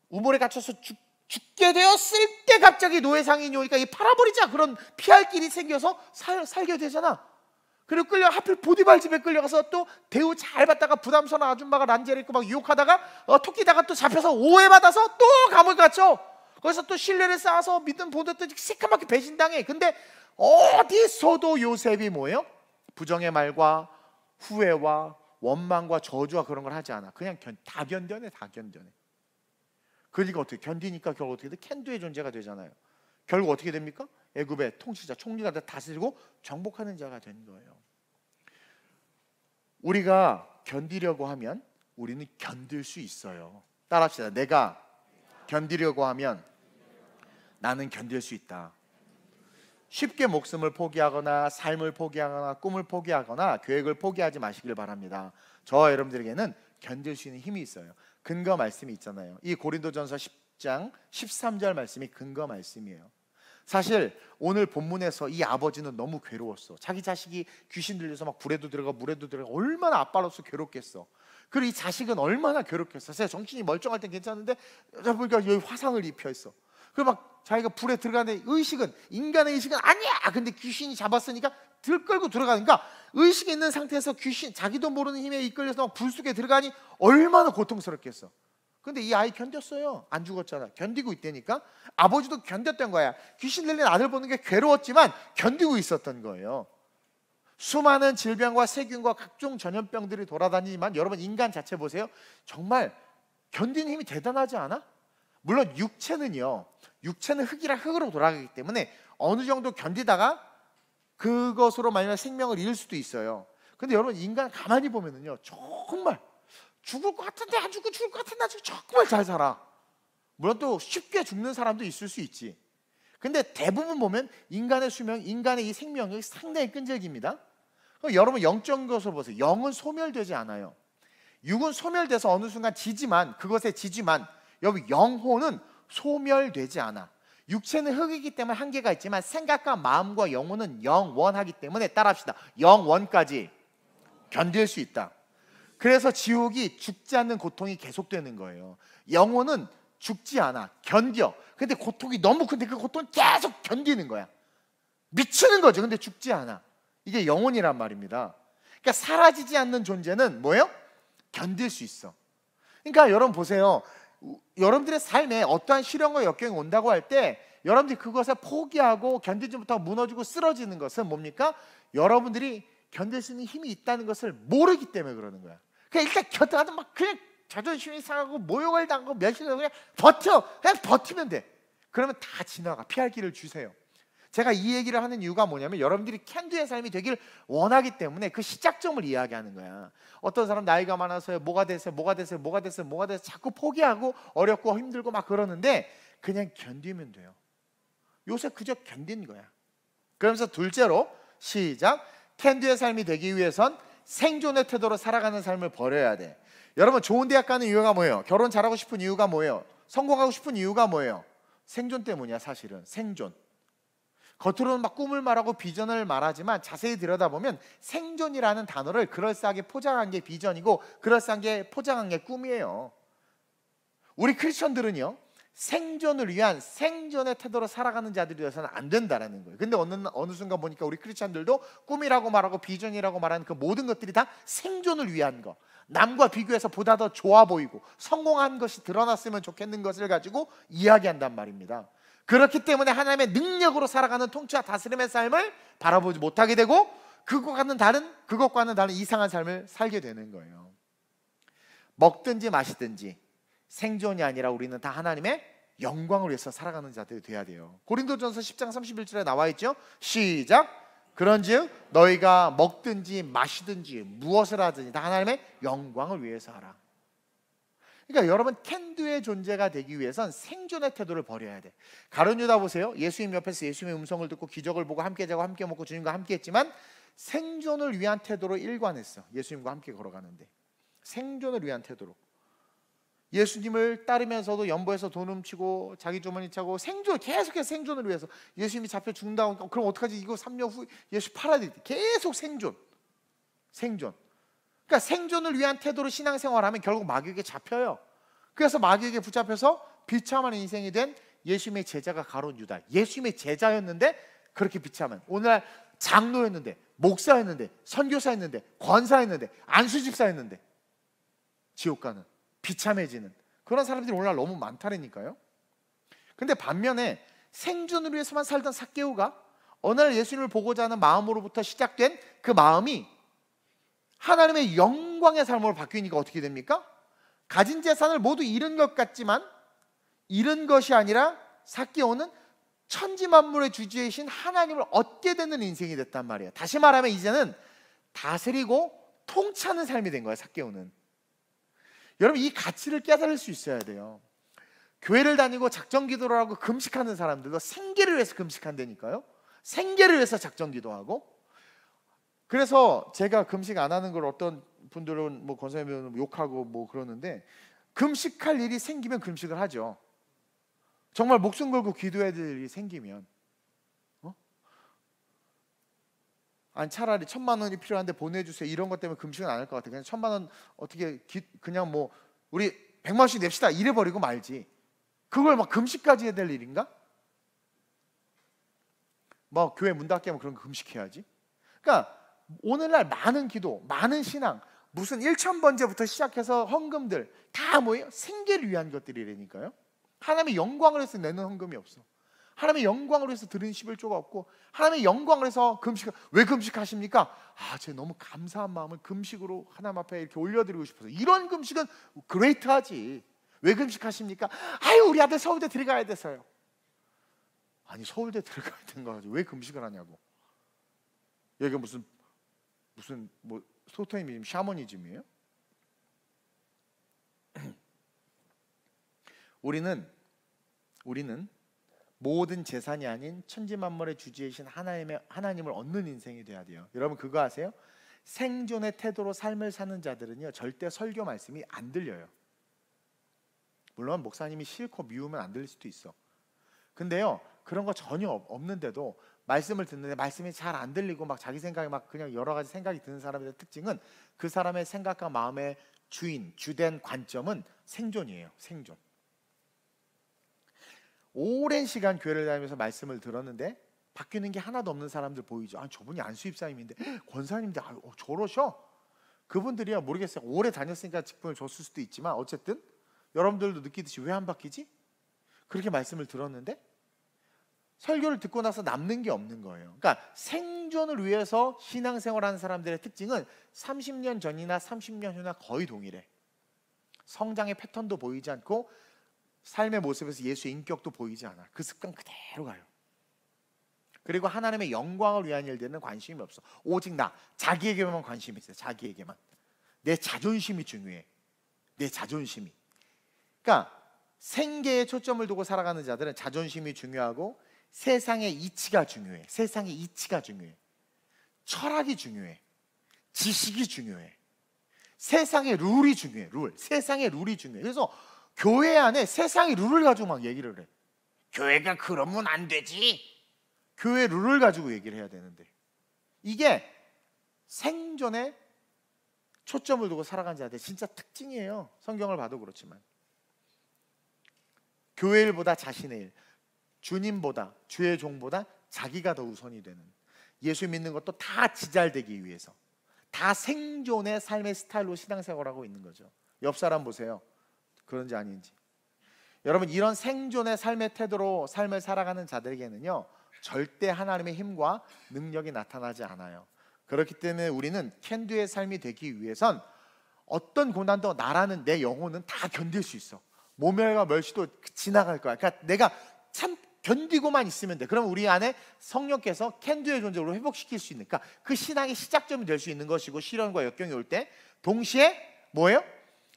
우물에 갇혀서 죽게 되었을 때 갑자기 노예 상인이 오니까 이 팔아버리자, 그런 피할 길이 생겨서 살게 되잖아. 그리고 하필 보디발 집에 끌려가서 또 대우 잘 받다가 부담스러운 아줌마가 란제를 입고 막 유혹하다가 토끼다가 또 잡혀서 오해받아서 또 감옥에 갇혀. 거기서 또 신뢰를 쌓아서 믿음 보듯이 새까맣게 배신당해. 근데 어디서도 요셉이 뭐예요? 부정의 말과 후회와 원망과 저주와 그런 걸 하지 않아. 그냥 다 견뎌내. 그러니까 어떻게 견디니까 결국 어떻게 돼? 캔두의 존재가 되잖아요. 결국 어떻게 됩니까? 애굽의 통치자, 총리가 다스리고 정복하는 자가 된 거예요. 우리가 견디려고 하면 우리는 견딜 수 있어요. 따라합시다. 내가 견디려고 하면 나는 견딜 수 있다. 쉽게 목숨을 포기하거나 삶을 포기하거나 꿈을 포기하거나 계획을 포기하지 마시길 바랍니다. 저와 여러분들에게는 견딜 수 있는 힘이 있어요. 근거 말씀이 있잖아요. 이 고린도전서 10장 13절 말씀이 근거 말씀이에요. 사실 오늘 본문에서 이 아버지는 너무 괴로웠어. 자기 자식이 귀신 들려서 막 불에도 들어가 물에도 들어가 얼마나 아빠로서 괴롭겠어. 그리고 이 자식은 얼마나 괴롭겠어. 제가 정신이 멀쩡할 땐 괜찮은데 보니까 여기 화상을 입혀 있어. 그리고 막 자기가 불에 들어가는데 의식은, 인간의 의식은 아니야. 근데 귀신이 잡았으니까 들끌고 들어가니까 의식이 있는 상태에서 귀신, 자기도 모르는 힘에 이끌려서 막 불 속에 들어가니 얼마나 고통스럽겠어. 근데 이 아이 견뎠어요. 안 죽었잖아. 견디고 있다니까. 아버지도 견뎠던 거야. 귀신 들린 아들 보는 게 괴로웠지만 견디고 있었던 거예요. 수많은 질병과 세균과 각종 전염병들이 돌아다니지만 여러분 인간 자체 보세요. 정말 견디는 힘이 대단하지 않아? 물론 육체는 흑이라 흑으로 돌아가기 때문에 어느 정도 견디다가 그것으로 만약 생명을 잃을 수도 있어요. 근데 여러분 인간 가만히 보면은요 정말 죽을 것 같은데 안 죽고 죽을 것 같은데 안 죽고 정말 잘 살아. 물론 또 쉽게 죽는 사람도 있을 수 있지. 근데 대부분 보면 인간의 수명, 인간의 이 생명이 상당히 끈질깁니다. 그럼 여러분 영적인 것을 보세요. 영은 소멸되지 않아요. 육은 소멸돼서 어느 순간 지지만, 그것에 지지만 여러분 영혼은 소멸되지 않아. 육체는 흙이기 때문에 한계가 있지만 생각과 마음과 영혼은 영원하기 때문에 따라합시다. 영원까지 견딜 수 있다. 그래서 지옥이 죽지 않는 고통이 계속되는 거예요. 영혼은 죽지 않아. 견뎌. 근데 고통이 너무 큰데 그 고통을 계속 견디는 거야. 미치는 거죠. 근데 죽지 않아. 이게 영혼이란 말입니다. 그러니까 사라지지 않는 존재는 뭐예요? 견딜 수 있어. 그러니까 여러분 보세요. 여러분들의 삶에 어떠한 시련과 역경이 온다고 할 때 여러분들이 그것을 포기하고 견디지 못하고 무너지고 쓰러지는 것은 뭡니까? 여러분들이 견딜 수 있는 힘이 있다는 것을 모르기 때문에 그러는 거야. 그냥 일단 견뎌도 막 그냥 자존심이 상하고 모욕을 당하고 멸시를 그냥 그냥 버티면 돼. 그러면 다 지나가. 피할 길을 주세요. 제가 이 얘기를 하는 이유가 뭐냐면 여러분들이 캔두의 삶이 되길 원하기 때문에 그 시작점을 이야기하는 거야. 어떤 사람 나이가 많아서요 뭐가 됐어요 자꾸 포기하고 어렵고 힘들고 막 그러는데 그냥 견디면 돼요. 요새 그저 견딘 거야. 그러면서 둘째로 시작. 캔두의 삶이 되기 위해선 생존의 태도로 살아가는 삶을 버려야 돼. 여러분 좋은 대학 가는 이유가 뭐예요? 결혼 잘하고 싶은 이유가 뭐예요? 성공하고 싶은 이유가 뭐예요? 생존 때문이야. 사실은 생존. 겉으로는 막 꿈을 말하고 비전을 말하지만 자세히 들여다보면 생존이라는 단어를 그럴싸하게 포장한 게 비전이고 그럴싸하게 포장한 게 꿈이에요. 우리 크리스천들은요 생존을 위한 생존의 태도로 살아가는 자들이 되어서는 안 된다라는 거예요. 근데 어느 순간 보니까 우리 크리스천들도 꿈이라고 말하고 비전이라고 말하는 그 모든 것들이 다 생존을 위한 거, 남과 비교해서 보다 더 좋아 보이고 성공한 것이 드러났으면 좋겠는 것을 가지고 이야기한단 말입니다. 그렇기 때문에 하나님의 능력으로 살아가는 통치와 다스림의 삶을 바라보지 못하게 되고 그것과는 다른 이상한 삶을 살게 되는 거예요. 먹든지 마시든지 생존이 아니라 우리는 다 하나님의 영광을 위해서 살아가는 자들이 돼야 돼요. 고린도전서 10장 31절에 나와 있죠. 시작. 그런즉 너희가 먹든지 마시든지 무엇을 하든지 다 하나님의 영광을 위해서 하라. 그러니까 여러분 캔두의 존재가 되기 위해선 생존의 태도를 버려야 돼. 가룟 유다 보세요. 예수님 옆에서 예수님의 음성을 듣고 기적을 보고 함께 자고 함께 먹고 주님과 함께 했지만 생존을 위한 태도로 일관했어. 예수님과 함께 걸어가는데 생존을 위한 태도로 예수님을 따르면서도 연보에서 돈 훔치고 자기 주머니 차고 계속해서 생존을 위해서 예수님이 잡혀 죽는다고 하니까 그럼 어떡하지? 이거 3년 후 예수 팔아야 돼. 계속 생존. 그러니까 생존을 위한 태도로 신앙생활하면 결국 마귀에게 잡혀요. 그래서 마귀에게 붙잡혀서 비참한 인생이 된 예수님의 제자가 가룟 유다. 예수님의 제자였는데 그렇게 비참한, 오늘날 장로였는데 목사였는데 선교사였는데 권사였는데 안수집사였는데 지옥 가는, 비참해지는 그런 사람들이 오늘날 너무 많다니까요. 근데 반면에 생존을 위해서만 살던 삭개오가 어느 날 예수님을 보고자 하는 마음으로부터 시작된 그 마음이 하나님의 영광의 삶으로 바뀌니까 어떻게 됩니까? 가진 재산을 모두 잃은 것 같지만 잃은 것이 아니라 삭개오는 천지 만물의 주지이신 하나님을 얻게 되는 인생이 됐단 말이에요. 다시 말하면 이제는 다스리고 통치하는 삶이 된 거예요. 삭개오는. 여러분 이 가치를 깨달을 수 있어야 돼요. 교회를 다니고 작정 기도를 하고 금식하는 사람들도 생계를 위해서 금식한다니까요. 생계를 위해서 작정 기도하고. 그래서 제가 금식 안 하는 걸 어떤 분들은 뭐 권사님은 욕하고 뭐 그러는데, 금식할 일이 생기면 금식을 하죠. 정말 목숨 걸고 기도해야 될 일이 생기면. 아니 차라리 1,000만 원이 필요한데 보내주세요 이런 것 때문에 금식은 안 할 것 같아요. 그냥 1,000만 원 어떻게 그냥 뭐 우리 100만 원씩 냅시다 이래버리고 말지, 그걸 막 금식까지 해야 될 일인가? 뭐 교회 문 닫게 하면 그런 거 금식해야지. 그러니까 오늘날 많은 기도, 많은 신앙, 무슨 1,000번째부터 시작해서 헌금들 다 뭐예요? 생계를 위한 것들이라니까요. 하나님의 영광을 위해서 내는 헌금이 없어. 하나님의 영광을 위해서 드리는 11조가 없고, 하나님의 영광을 위해서 왜 금식하십니까? 제가 너무 감사한 마음을 금식으로 하나님 앞에 이렇게 올려드리고 싶어서. 이런 금식은 그레이트하지. 왜 금식하십니까? 우리 아들 서울대 들어가야 돼서요. 아니 서울대 들어가야 되는 거 가지고 왜 금식을 하냐고. 여기가 무슨 뭐 소토이즘, 샤머니즘이에요? 우리는 모든 재산이 아닌 천지만물의 주지이신 하나님을 얻는 인생이 돼야 돼요. 여러분 그거 아세요? 생존의 태도로 삶을 사는 자들은요 절대 설교 말씀이 안 들려요. 물론 목사님이 싫고 미우면 안 들릴 수도 있어. 근데요 그런 거 전혀 없는데도 말씀을 듣는데 말씀이 잘 안 들리고 막 자기 생각이 막 그냥 여러 가지 생각이 드는 사람의 특징은, 그 사람의 생각과 마음의 주된 관점은 생존이에요. 생존. 오랜 시간 교회를 다니면서 말씀을 들었는데 바뀌는 게 하나도 없는 사람들 보이죠. 저분이 안수입사님인데 권사님인데 저러셔. 그분들이야 모르겠어요. 오래 다녔으니까 직분을 줬을 수도 있지만 어쨌든 여러분들도 느끼듯이 왜 안 바뀌지? 그렇게 말씀을 들었는데 설교를 듣고 나서 남는 게 없는 거예요. 그러니까 생존을 위해서 신앙생활하는 사람들의 특징은 30년 전이나 30년 후나 거의 동일해. 성장의 패턴도 보이지 않고 삶의 모습에서 예수의 인격도 보이지 않아. 그 습관 그대로 가요. 그리고 하나님의 영광을 위한 일들은 관심이 없어. 오직 자기에게만 관심이 있어요. 자기에게만. 내 자존심이 중요해. 내 자존심이. 그러니까 생계에 초점을 두고 살아가는 자들은 자존심이 중요하고 세상의 이치가 중요해. 세상의 이치가 중요해. 철학이 중요해. 지식이 중요해. 세상의 룰이 중요해. 세상의 룰이 중요해. 그래서 교회 안에 세상의 룰을 가지고 막 얘기를 해. 교회가 그러면 안 되지. 교회 룰을 가지고 얘기를 해야 되는데, 이게 생존에 초점을 두고 살아가는 자들의 진짜 특징이에요. 성경을 봐도 그렇지만 교회 일보다 자신의 일, 주님보다, 주의 종보다 자기가 더 우선이 되는, 예수 믿는 것도 다 지잘되기 위해서, 다 생존의 삶의 스타일로 신앙생활하고 있는 거죠. 옆 사람 보세요. 그런지 아닌지. 여러분 이런 생존의 삶의 태도로 삶을 살아가는 자들에게는요 절대 하나님의 힘과 능력이 나타나지 않아요. 그렇기 때문에 우리는 캔두의 삶이 되기 위해선 어떤 고난도 나라는 내 영혼은 다 견딜 수 있어. 모멸과 멸시도 지나갈 거야. 그러니까 내가 참 견디고만 있으면 돼. 그럼 우리 안에 성령께서 캔두의 존재로 회복시킬 수 있는, 그러니까 그 신앙의 시작점이 될 수 있는 것이고, 시련과 역경이 올 때 동시에 뭐예요?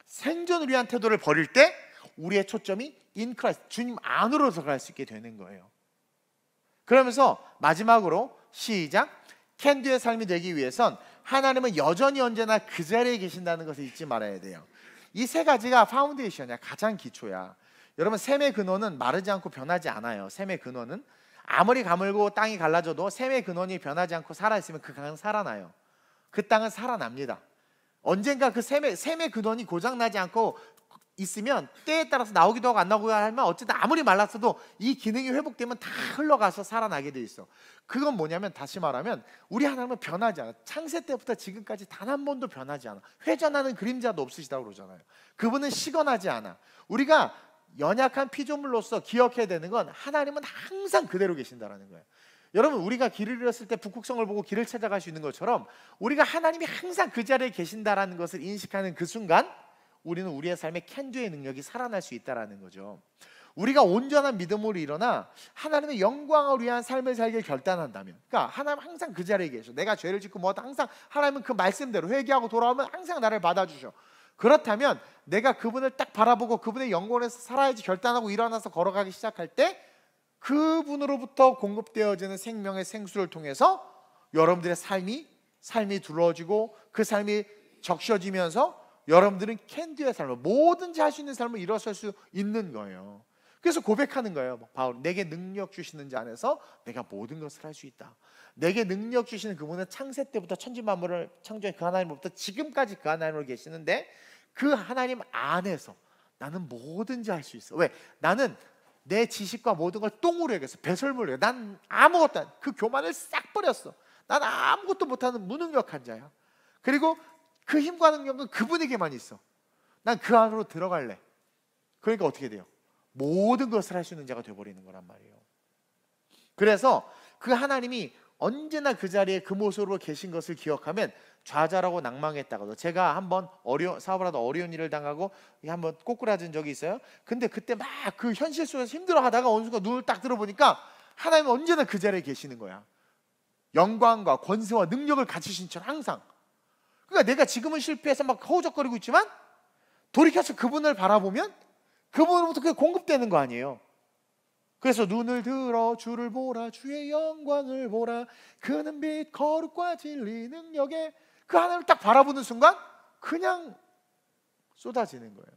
생존을 위한 태도를 버릴 때 우리의 초점이 인 크라이스트, 주님 안으로 들어갈 수 있게 되는 거예요. 그러면서 마지막으로 시작. 캔두의 삶이 되기 위해선 하나님은 여전히 언제나 그 자리에 계신다는 것을 잊지 말아야 돼요. 이 세 가지가 파운데이션이야. 가장 기초야. 여러분 샘의 근원은 마르지 않고 변하지 않아요. 샘의 근원은 아무리 가물고 땅이 갈라져도 샘의 근원이 변하지 않고 살아있으면 그 강은 살아나요. 그 땅은 살아납니다. 언젠가 그 샘의 근원이 고장나지 않고 있으면 때에 따라서 나오기도 하고 안 나오기도 하면 어쨌든 아무리 말랐어도 이 기능이 회복되면 다 흘러가서 살아나게 돼 있어. 그건 뭐냐면, 다시 말하면 우리 하나님은 변하지 않아. 창세 때부터 지금까지 단 한 번도 변하지 않아. 회전하는 그림자도 없으시다고 그러잖아요. 그분은 시건하지 않아. 우리가 연약한 피조물로서 기억해야 되는 건 하나님은 항상 그대로 계신다라는 거예요. 여러분 우리가 길을 잃었을 때 북극성을 보고 길을 찾아갈 수 있는 것처럼 우리가 하나님이 항상 그 자리에 계신다라는 것을 인식하는 그 순간 우리는 우리의 삶에 캔두의 능력이 살아날 수 있다라는 거죠. 우리가 온전한 믿음으로 일어나 하나님의 영광을 위한 삶을 살길 결단한다면, 그러니까 하나님 항상 그 자리에 계셔. 내가 죄를 짓고 뭐하다 항상 하나님은 그 말씀대로 회개하고 돌아오면 항상 나를 받아주셔. 그렇다면 내가 그분을 딱 바라보고 그분의 영광에서 살아야지 결단하고 일어나서 걸어가기 시작할 때 그분으로부터 공급되어지는 생명의 생수를 통해서 여러분들의 삶이 두러지고 그 삶이 적셔지면서 여러분들은 캔디의 삶을, 뭐든지 할 수 있는 삶을 일어설 수 있는 거예요. 그래서 고백하는 거예요. 바울, 내게 능력 주시는 자 안에서 내가 모든 것을 할 수 있다. 내게 능력 주시는 그분은 창세 때부터 천지 만물을 창조한 그 하나님으로부터 지금까지 그 하나님으로 계시는데 그 하나님 안에서 나는 뭐든지 할 수 있어. 왜? 나는 내 지식과 모든 걸 똥으로 여겼어. 배설물로 여겼어. 난 아무것도 안, 그 교만을 싹 버렸어. 난 아무것도 못하는 무능력한 자야. 그리고 그 힘과 능력은 그분에게만 있어. 난 그 안으로 들어갈래. 그러니까 어떻게 돼요? 모든 것을 할 수 있는 자가 되어버리는 거란 말이에요. 그래서 그 하나님이 언제나 그 자리에 그 모습으로 계신 것을 기억하면 좌절하고 낭망했다가도, 제가 한번 사업을 하다 어려운 일을 당하고 한번 꼬꾸라진 적이 있어요. 근데 그때 막 그 현실 속에서 힘들어하다가 어느 순간 눈을 딱 들어보니까 하나님은 언제나 그 자리에 계시는 거야. 영광과 권세와 능력을 갖추신 처럼 항상. 그러니까 내가 지금은 실패해서 막 허우적거리고 있지만 돌이켜서 그분을 바라보면 그분으로부터 그게 공급되는 거 아니에요. 그래서 눈을 들어 주를 보라, 주의 영광을 보라, 그는 빛 거룩과 진리 능력에, 그 하나님을 딱 바라보는 순간 그냥 쏟아지는 거예요.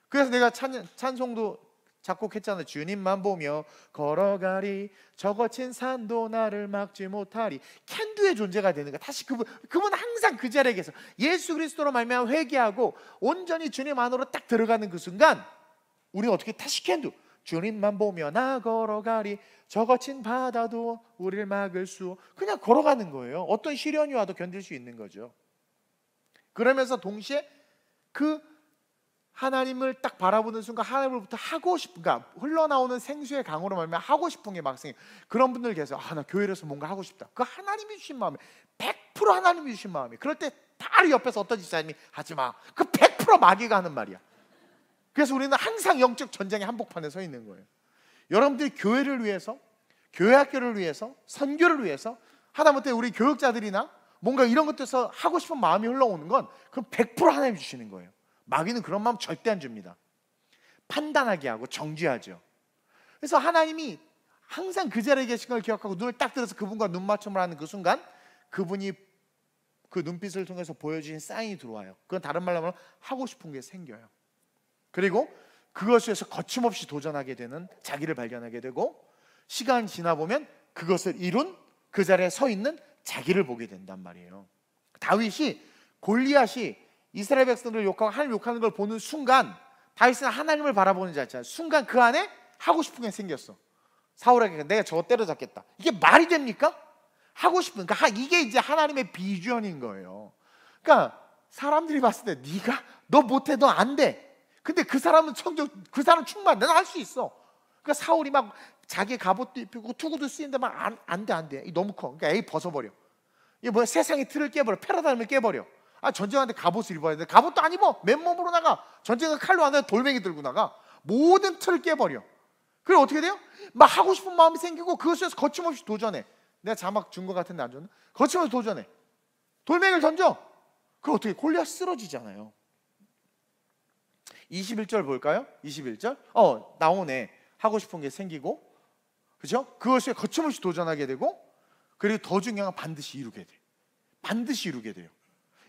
그래서 내가 찬송도 작곡했잖아요. 주님만 보며 걸어가리, 저 거친 산도 나를 막지 못하리. 캔두의 존재가 되는 거야. 다시 그분 항상 그 자리에 계셔. 예수 그리스도로 말미암아 회개하고 온전히 주님 안으로 딱 들어가는 그 순간 우리는 어떻게 다시 캔두, 주님만 보며 나 걸어가리, 저 거친 바다도 우리를 막을 수, 그냥 걸어가는 거예요. 어떤 시련이 와도 견딜 수 있는 거죠. 그러면서 동시에 그 하나님을 딱 바라보는 순간 하나님으로부터 하고 싶은, 그러니까 흘러나오는 생수의 강으로 말하면 하고 싶은 게 막 생겨. 그런 분들 계세요. 나 교회에서 뭔가 하고 싶다. 그 하나님이 주신 마음이 100% 하나님이 주신 마음이. 그럴 때 바로 옆에서 어떤 집사님이 하지 마. 그 100% 마귀가 하는 말이야. 그래서 우리는 항상 영적 전쟁의 한복판에 서 있는 거예요. 여러분들이 교회를 위해서, 교회 학교를 위해서, 선교를 위해서, 하다못해 우리 교육자들이나 뭔가 이런 것들에서 하고 싶은 마음이 흘러오는 건 그럼 100% 하나님이 주시는 거예요. 마귀는 그런 마음 절대 안 줍니다. 판단하게 하고 정죄하죠. 그래서 하나님이 항상 그 자리에 계신 걸 기억하고 눈을 딱 들어서 그분과 눈맞춤을 하는 그 순간 그분이 그 눈빛을 통해서 보여주신 사인이 들어와요. 그건 다른 말로 하면 하고 싶은 게 생겨요. 그리고 그것을 위해서 거침없이 도전하게 되는 자기를 발견하게 되고, 시간이 지나 보면 그것을 이룬 그 자리에 서 있는 자기를 보게 된단 말이에요. 다윗이 골리앗이 이스라엘 백성들을 욕하고 하나님 욕하는 걸 보는 순간 다윗은 하나님을 바라보는 자였잖아요. 순간 그 안에 하고 싶은 게 생겼어. 사울에게 내가 저거 때려잡겠다. 이게 말이 됩니까? 하고 싶은, 그러니까 이게 이제 하나님의 비전인 거예요. 그러니까 사람들이 봤을 때 너 못해, 너 안 돼. 근데 그 사람은 그 사람 충만, 내가 할 수 있어. 그러니까 사울이 막 자기 갑옷도 입히고 투구도 쓰는데 막 안 돼. 너무 커. 그러니까 에이 벗어버려. 이게 뭐야, 세상의 틀을 깨버려. 패러다임을 깨버려. 전쟁하는데 갑옷을 입어야 돼. 갑옷도 안 입어. 맨몸으로 나가. 전쟁은 칼로 안 해. 돌멩이 들고 나가. 모든 틀을 깨버려. 그래 어떻게 돼요? 막 하고 싶은 마음이 생기고 그것에서 거침없이 도전해. 내가 자막 준 것 같은데 안 줬나? 거침없이 도전해. 돌멩이를 던져. 그럼 어떻게, 골리앗 쓰러지잖아요. 21절 볼까요? 21절 나오네. 하고 싶은 게 생기고, 그렇죠? 그것에 거침없이 도전하게 되고, 그리고 더 중요한 건 반드시 이루게 돼. 반드시 이루게 돼요.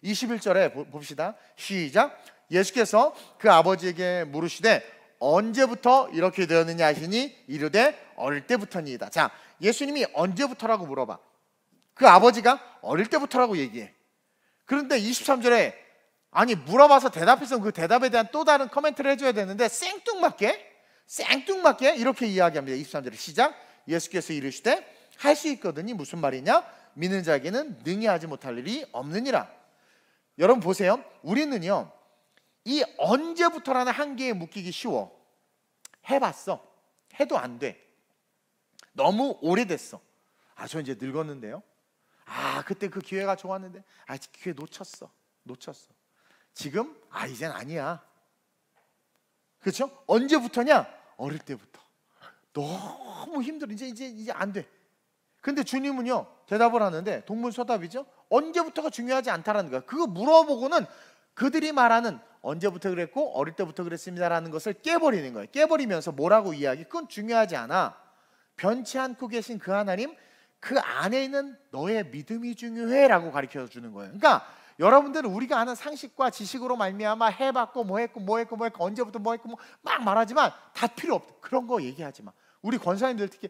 21절에 봅시다. 시작. 예수께서 그 아버지에게 물으시되 언제부터 이렇게 되었느냐 하시니 이르되 어릴 때부터니이다. 자, 예수님이 언제부터라고 물어봐. 그 아버지가 어릴 때부터라고 얘기해. 그런데 23절에 아니 물어봐서 대답해서 그 대답에 대한 또 다른 코멘트를 해줘야 되는데 생뚱맞게 이렇게 이야기합니다. 23절에 시작. 예수께서 이르시되 할 수 있거든이 무슨 말이냐? 믿는 자에게는 능히 하지 못할 일이 없느니라. 여러분 보세요. 우리는요 이 언제부터라는 한계에 묶이기 쉬워. 해봤어. 해도 안 돼. 너무 오래됐어. 저 이제 늙었는데요. 그때 그 기회가 좋았는데 기회 놓쳤어. 지금 이젠 아니야. 그렇죠? 언제부터냐? 어릴 때부터. 너무 힘들어. 이제 안 돼. 근데 주님은요 대답을 하는데 동문서답이죠. 언제부터가 중요하지 않다라는 거야. 그거 물어보고는 그들이 말하는 언제부터 그랬고 어릴 때부터 그랬습니다라는 것을 깨버리는 거예요. 깨버리면서 뭐라고 이야기? 그건 중요하지 않아. 변치 않고 계신 그 하나님, 그 안에 있는 너의 믿음이 중요해라고 가르쳐 주는 거예요. 그러니까 여러분들은 우리가 아는 상식과 지식으로 말미암아 해봤고 뭐 했고 언제부터 뭐 했고 막 말하지만 다 필요 없다. 그런 거 얘기하지 마. 우리 권사님들 특히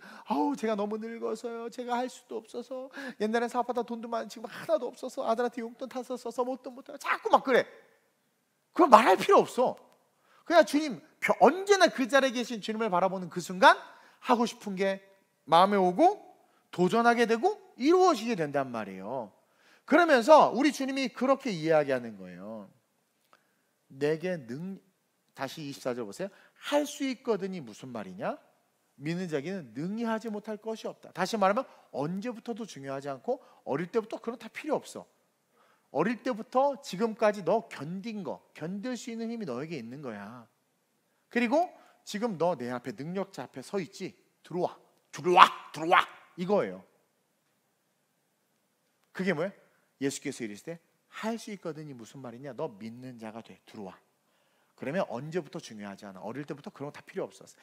제가 너무 늙어서요, 제가 할 수도 없어서, 옛날엔 사업하다 돈도 많이 지금 하나도 없어서 아들한테 용돈 다 썼어서 못도 못해요, 자꾸 막 그래. 그거 말할 필요 없어. 그냥 주님, 언제나 그 자리에 계신 주님을 바라보는 그 순간 하고 싶은 게 마음에 오고 도전하게 되고 이루어지게 된단 말이에요. 그러면서 우리 주님이 그렇게 이야기하는 거예요. 내게 다시 24절 보세요. 할 수 있거든이 무슨 말이냐? 믿는 자에게는 능히 하지 못할 것이 없다. 다시 말하면 언제부터도 중요하지 않고 어릴 때부터 그런 다 필요 없어. 어릴 때부터 지금까지 너 견딘 거, 견딜 수 있는 힘이 너에게 있는 거야. 그리고 지금 너 내 앞에 능력자 앞에 서 있지? 들어와 이거예요. 그게 뭐예요? 예수께서 이르시되 할 수 있거든이 무슨 말이냐? 너 믿는 자가 돼. 들어와. 그러면 언제부터 중요하지 않아. 어릴 때부터 그런 거 다 필요 없었어.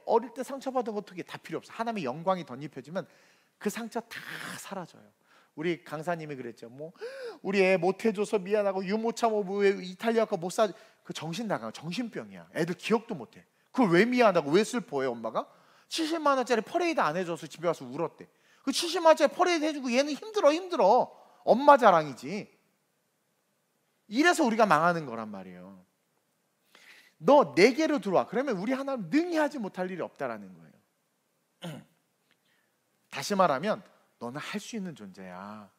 어릴 때 상처받은 것도 다 필요 없어. 하나님의 영광이 덧입혀지면 그 상처 다 사라져요. 우리 강사님이 그랬죠. 뭐 우리 애 못해줘서 미안하고 유모차 뭐 이탈리아 거 못 사, 그 정신 나가, 정신병이야. 애들 기억도 못해. 그걸 왜 미안하고 왜 슬퍼해? 엄마가 70만 원짜리 퍼레이드 안 해줘서 집에 와서 울었대. 그 70만 원짜리 퍼레이드 해주고 얘는 힘들어. 엄마 자랑이지. 이래서 우리가 망하는 거란 말이에요. 너 내게로 들어와. 그러면 우리 하나님 능히 하지 못할 일이 없다라는 거예요. 다시 말하면 너는 할 수 있는 존재야.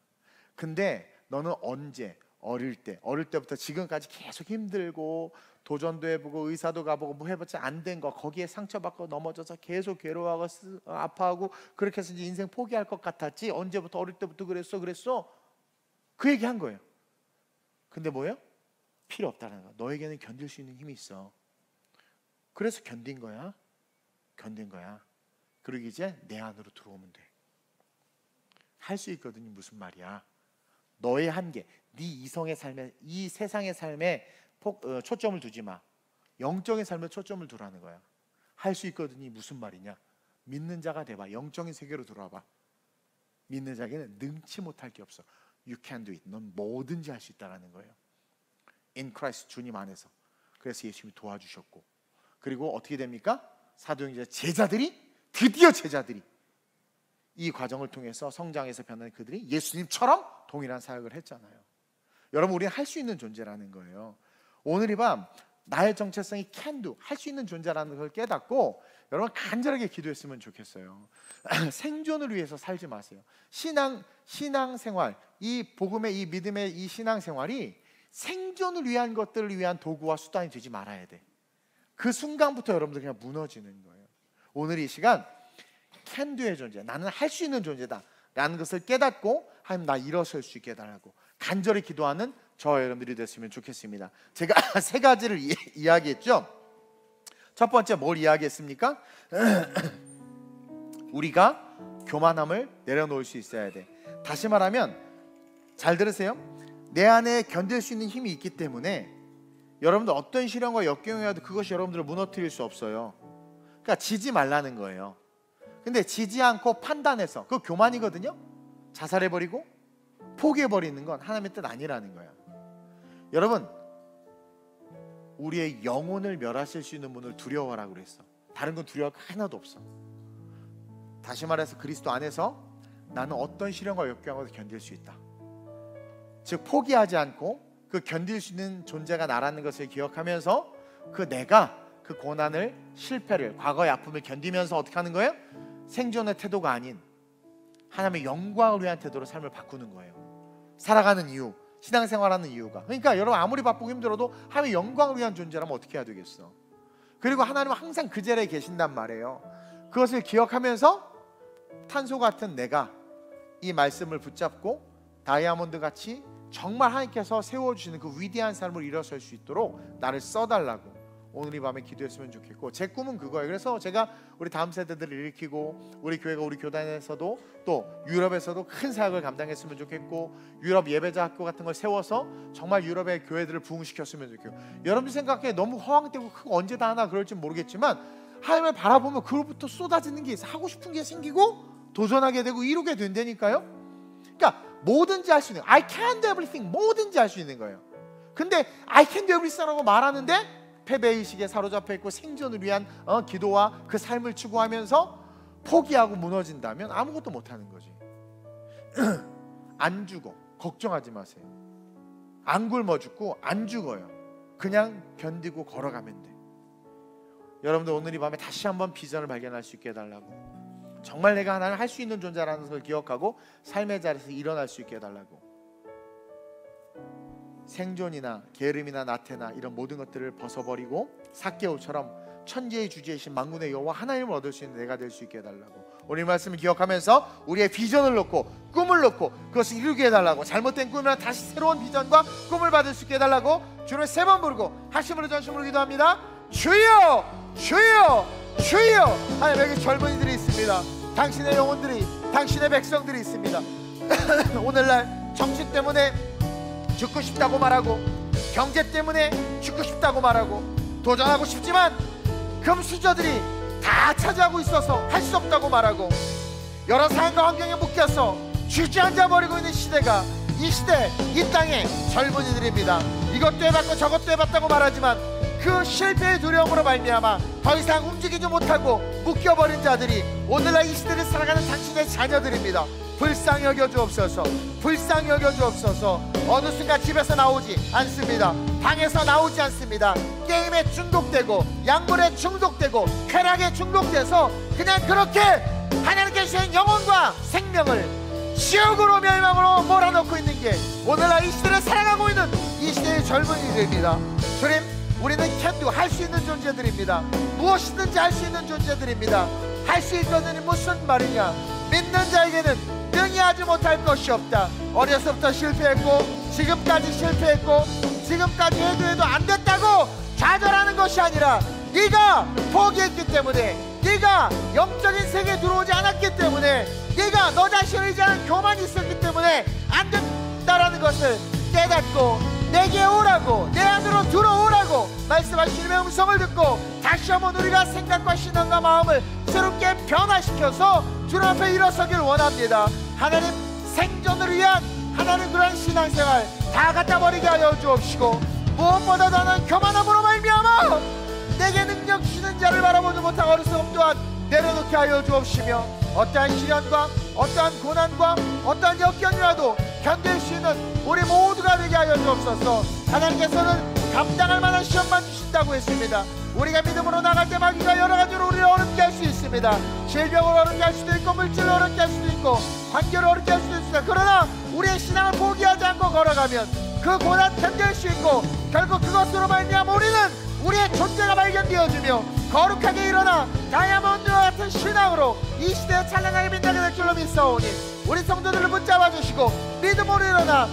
근데 너는 언제? 어릴 때부터 지금까지 계속 힘들고 도전도 해보고 의사도 가보고 뭐 해봤자 안 된 거, 거기에 상처받고 넘어져서 계속 괴로워하고 아파하고 그렇게 해서 이제 인생 포기할 것 같았지. 언제부터? 어릴 때부터 그랬어. 그 얘기한 거예요. 근데 뭐예요? 필요 없다는 거야. 너에게는 견딜 수 있는 힘이 있어. 그래서 견딘 거야. 그리고 이제 내 안으로 들어오면 돼. 할 수 있거든요. 무슨 말이야? 너의 한계, 네 이성의 삶에, 이 세상의 삶에 초점을 두지 마. 영적인 삶에 초점을 두라는 거야. 할 수 있거든요. 무슨 말이냐? 믿는 자가 돼봐. 영적인 세계로 들어와봐. 믿는 자에게는 능치 못할 게 없어. You can do it. 넌 뭐든지 할 수 있다는 거예요. In Christ, 주님 안에서. 그래서 예수님이 도와주셨고, 그리고 어떻게 됩니까? 사도행전 드디어 제자들이 이 과정을 통해서 성장해서 변한 그들이 예수님처럼 동일한 사역을 했잖아요. 여러분, 우리는 할 수 있는 존재라는 거예요. 오늘 이 밤 나의 정체성이 can do, 할 수 있는 존재라는 걸 깨닫고 여러분 간절하게 기도했으면 좋겠어요. 생존을 위해서 살지 마세요. 신앙생활, 이 복음의, 이 믿음의 이 신앙생활이 생존을 위한 것들을 위한 도구와 수단이 되지 말아야 돼. 그 순간부터 여러분들 그냥 무너지는 거예요. 오늘 이 시간 can do의 존재, 나는 할 수 있는 존재다 라는 것을 깨닫고 하나님 나 일어설 수 있게 해달라고 간절히 기도하는 저와 여러분들이 됐으면 좋겠습니다. 제가 세 가지를 이야기했죠. 첫 번째 뭘 이야기했습니까? 우리가 교만함을 내려놓을 수 있어야 돼. 다시 말하면 잘 들으세요. 내 안에 견딜 수 있는 힘이 있기 때문에 여러분들 어떤 시련과 역경이 와도 그것이 여러분들을 무너뜨릴 수 없어요. 그러니까 지지 말라는 거예요. 근데 지지 않고 판단해서, 그거 교만이거든요. 자살해버리고 포기해버리는 건 하나님의 뜻 아니라는 거야. 여러분, 우리의 영혼을 멸하실 수 있는 분을 두려워하라고 그랬어. 다른 건 두려워할 거 하나도 없어. 다시 말해서 그리스도 안에서 나는 어떤 시련과 역경을 견딜 수 있다. 즉 포기하지 않고 그 견딜 수 있는 존재가 나라는 것을 기억하면서 그 내가 그 고난을, 실패를, 과거의 아픔을 견디면서 어떻게 하는 거예요? 생존의 태도가 아닌 하나님의 영광을 위한 태도로 삶을 바꾸는 거예요. 살아가는 이유, 신앙생활하는 이유가. 그러니까 여러분 아무리 바쁘고 힘들어도 하나님의 영광을 위한 존재라면 어떻게 해야 되겠어? 그리고 하나님은 항상 그 자리에 계신단 말이에요. 그것을 기억하면서 탄소 같은 내가 이 말씀을 붙잡고 다이아몬드 같이 정말 하나님께서 세워주시는 그 위대한 삶을 일어설 수 있도록 나를 써달라고 오늘 이 밤에 기도했으면 좋겠고, 제 꿈은 그거예요. 그래서 제가 우리 다음 세대들을 일으키고 우리 교회가 우리 교단에서도 또 유럽에서도 큰 사역을 감당했으면 좋겠고, 유럽 예배자 학교 같은 걸 세워서 정말 유럽의 교회들을 부흥시켰으면 좋겠고, 여러분들 생각에 너무 허황되고 크고 언제 다 하나 그럴지 모르겠지만 하나님을 바라보면 그로부터 쏟아지는 게 있어. 하고 싶은 게 생기고 도전하게 되고 이루게 된다니까요. 그러니까 뭐든지 할 수 있는, I can do everything, 뭐든지 할 수 있는 거예요. 근데 I can do everything라고 말하는데 패배의식에 사로잡혀 있고 생존을 위한 기도와 그 삶을 추구하면서 포기하고 무너진다면 아무것도 못하는 거지. 안 죽어, 걱정하지 마세요. 안 굶어 죽고 안 죽어요. 그냥 견디고 걸어가면 돼. 여러분들 오늘 이 밤에 다시 한번 비전을 발견할 수 있게 해달라고, 정말 내가 하나를 할 수 있는 존재라는 것을 기억하고 삶의 자리에서 일어날 수 있게 해달라고. 생존이나 게으름이나 나태나 이런 모든 것들을 벗어버리고 삭개오처럼 천지의 주제이신 만군의 여호와 하나님을 얻을 수 있는 내가 될 수 있게 해달라고, 오늘 말씀을 기억하면서 우리의 비전을 놓고 꿈을 놓고 그것을 이루게 해달라고, 잘못된 꿈이나 다시 새로운 비전과 꿈을 받을 수 있게 해달라고 주를 3번 부르고 하심으로 전심으로 기도합니다. 주여 주여 주여. 하나님, 여기 젊은이들이 있습니다. 당신의 영혼들이, 당신의 백성들이 있습니다. 오늘날 정치 때문에 죽고 싶다고 말하고, 경제 때문에 죽고 싶다고 말하고, 도전하고 싶지만 금수저들이 다 차지하고 있어서 할 수 없다고 말하고, 여러 상황과 환경에 묶여서 주저앉아 버리고 있는 시대가, 이 시대, 이 땅의 젊은이들입니다. 이것도 해봤고 저것도 해봤다고 말하지만 그 실패의 두려움으로 말미암아 더 이상 움직이지 못하고 묶여버린 자들이 오늘날 이 시대를 살아가는 당신의 자녀들입니다. 불쌍히 여겨주옵소서. 불쌍히 여겨주옵소서. 어느 순간 집에서 나오지 않습니다. 방에서 나오지 않습니다. 게임에 중독되고 약물에 중독되고 쾌락에 중독돼서 그냥 그렇게 하나님께 주신 영혼과 생명을 지옥으로 멸망으로 몰아넣고 있는 게 오늘날 이 시대를 살아가고 있는 이 시대의 젊은이들입니다. 주님, 우리는 캔도 할 수 있는 존재들입니다. 무엇이든지 할 수 있는 존재들입니다. 할 수 있거든이 무슨 말이냐? 믿는 자에게는 능히 하지 못할 것이 없다. 어려서부터 실패했고 지금까지 실패했고 지금까지 해도 안 됐다고 좌절하는 것이 아니라, 네가 포기했기 때문에, 네가 영적인 세계에 들어오지 않았기 때문에, 네가 너 자신을 의지하는 교만이 있었기 때문에 안 된다라는 것을 깨닫고 내게 오라고, 내 안으로 들어오라고 말씀하신 주님의 음성을 듣고 다시 한번 우리가 생각과 신앙과 마음을 새롭게 변화시켜서 주님 앞에 일어서길 원합니다. 하나님, 생존을 위한 하나님 그런 신앙생활 다 갖다 버리게 하여 주옵시고, 무엇보다도 하나님 교만함으로 말미암아 내게 능력 주시는 자를 바라보지 못하고 어리석음 또한 내려놓게 하여 주옵시며, 어떠한 시련과 어떠한 고난과 어떠한 역경이라도 견딜 수 있는 우리 모두가 되게 하여 주옵소서. 하나님께서는 감당할 만한 시험만 주신다고 했습니다. 우리가 믿음으로 나갈 때 마귀가 여러 가지로 우리를 어렵게 할 수 있습니다. 질병을 어렵게 할 수도 있고 물질을 어렵게 할 수도 있고 관계를 어렵게 할 수도 있습니다. 그러나 우리의 신앙을 포기하지 않고 걸어가면 그 고난 견딜 수 있고, 결국 그것으로 말미암아 우리는 우리의 존재가 발견되어지며 거룩하게 일어나 다이아몬드와 같은 신앙으로 이 시대에 찬란하게 빛나게 될 줄로 믿사오니, 우리 성도들을 붙잡아 주시고 믿음으로 일어나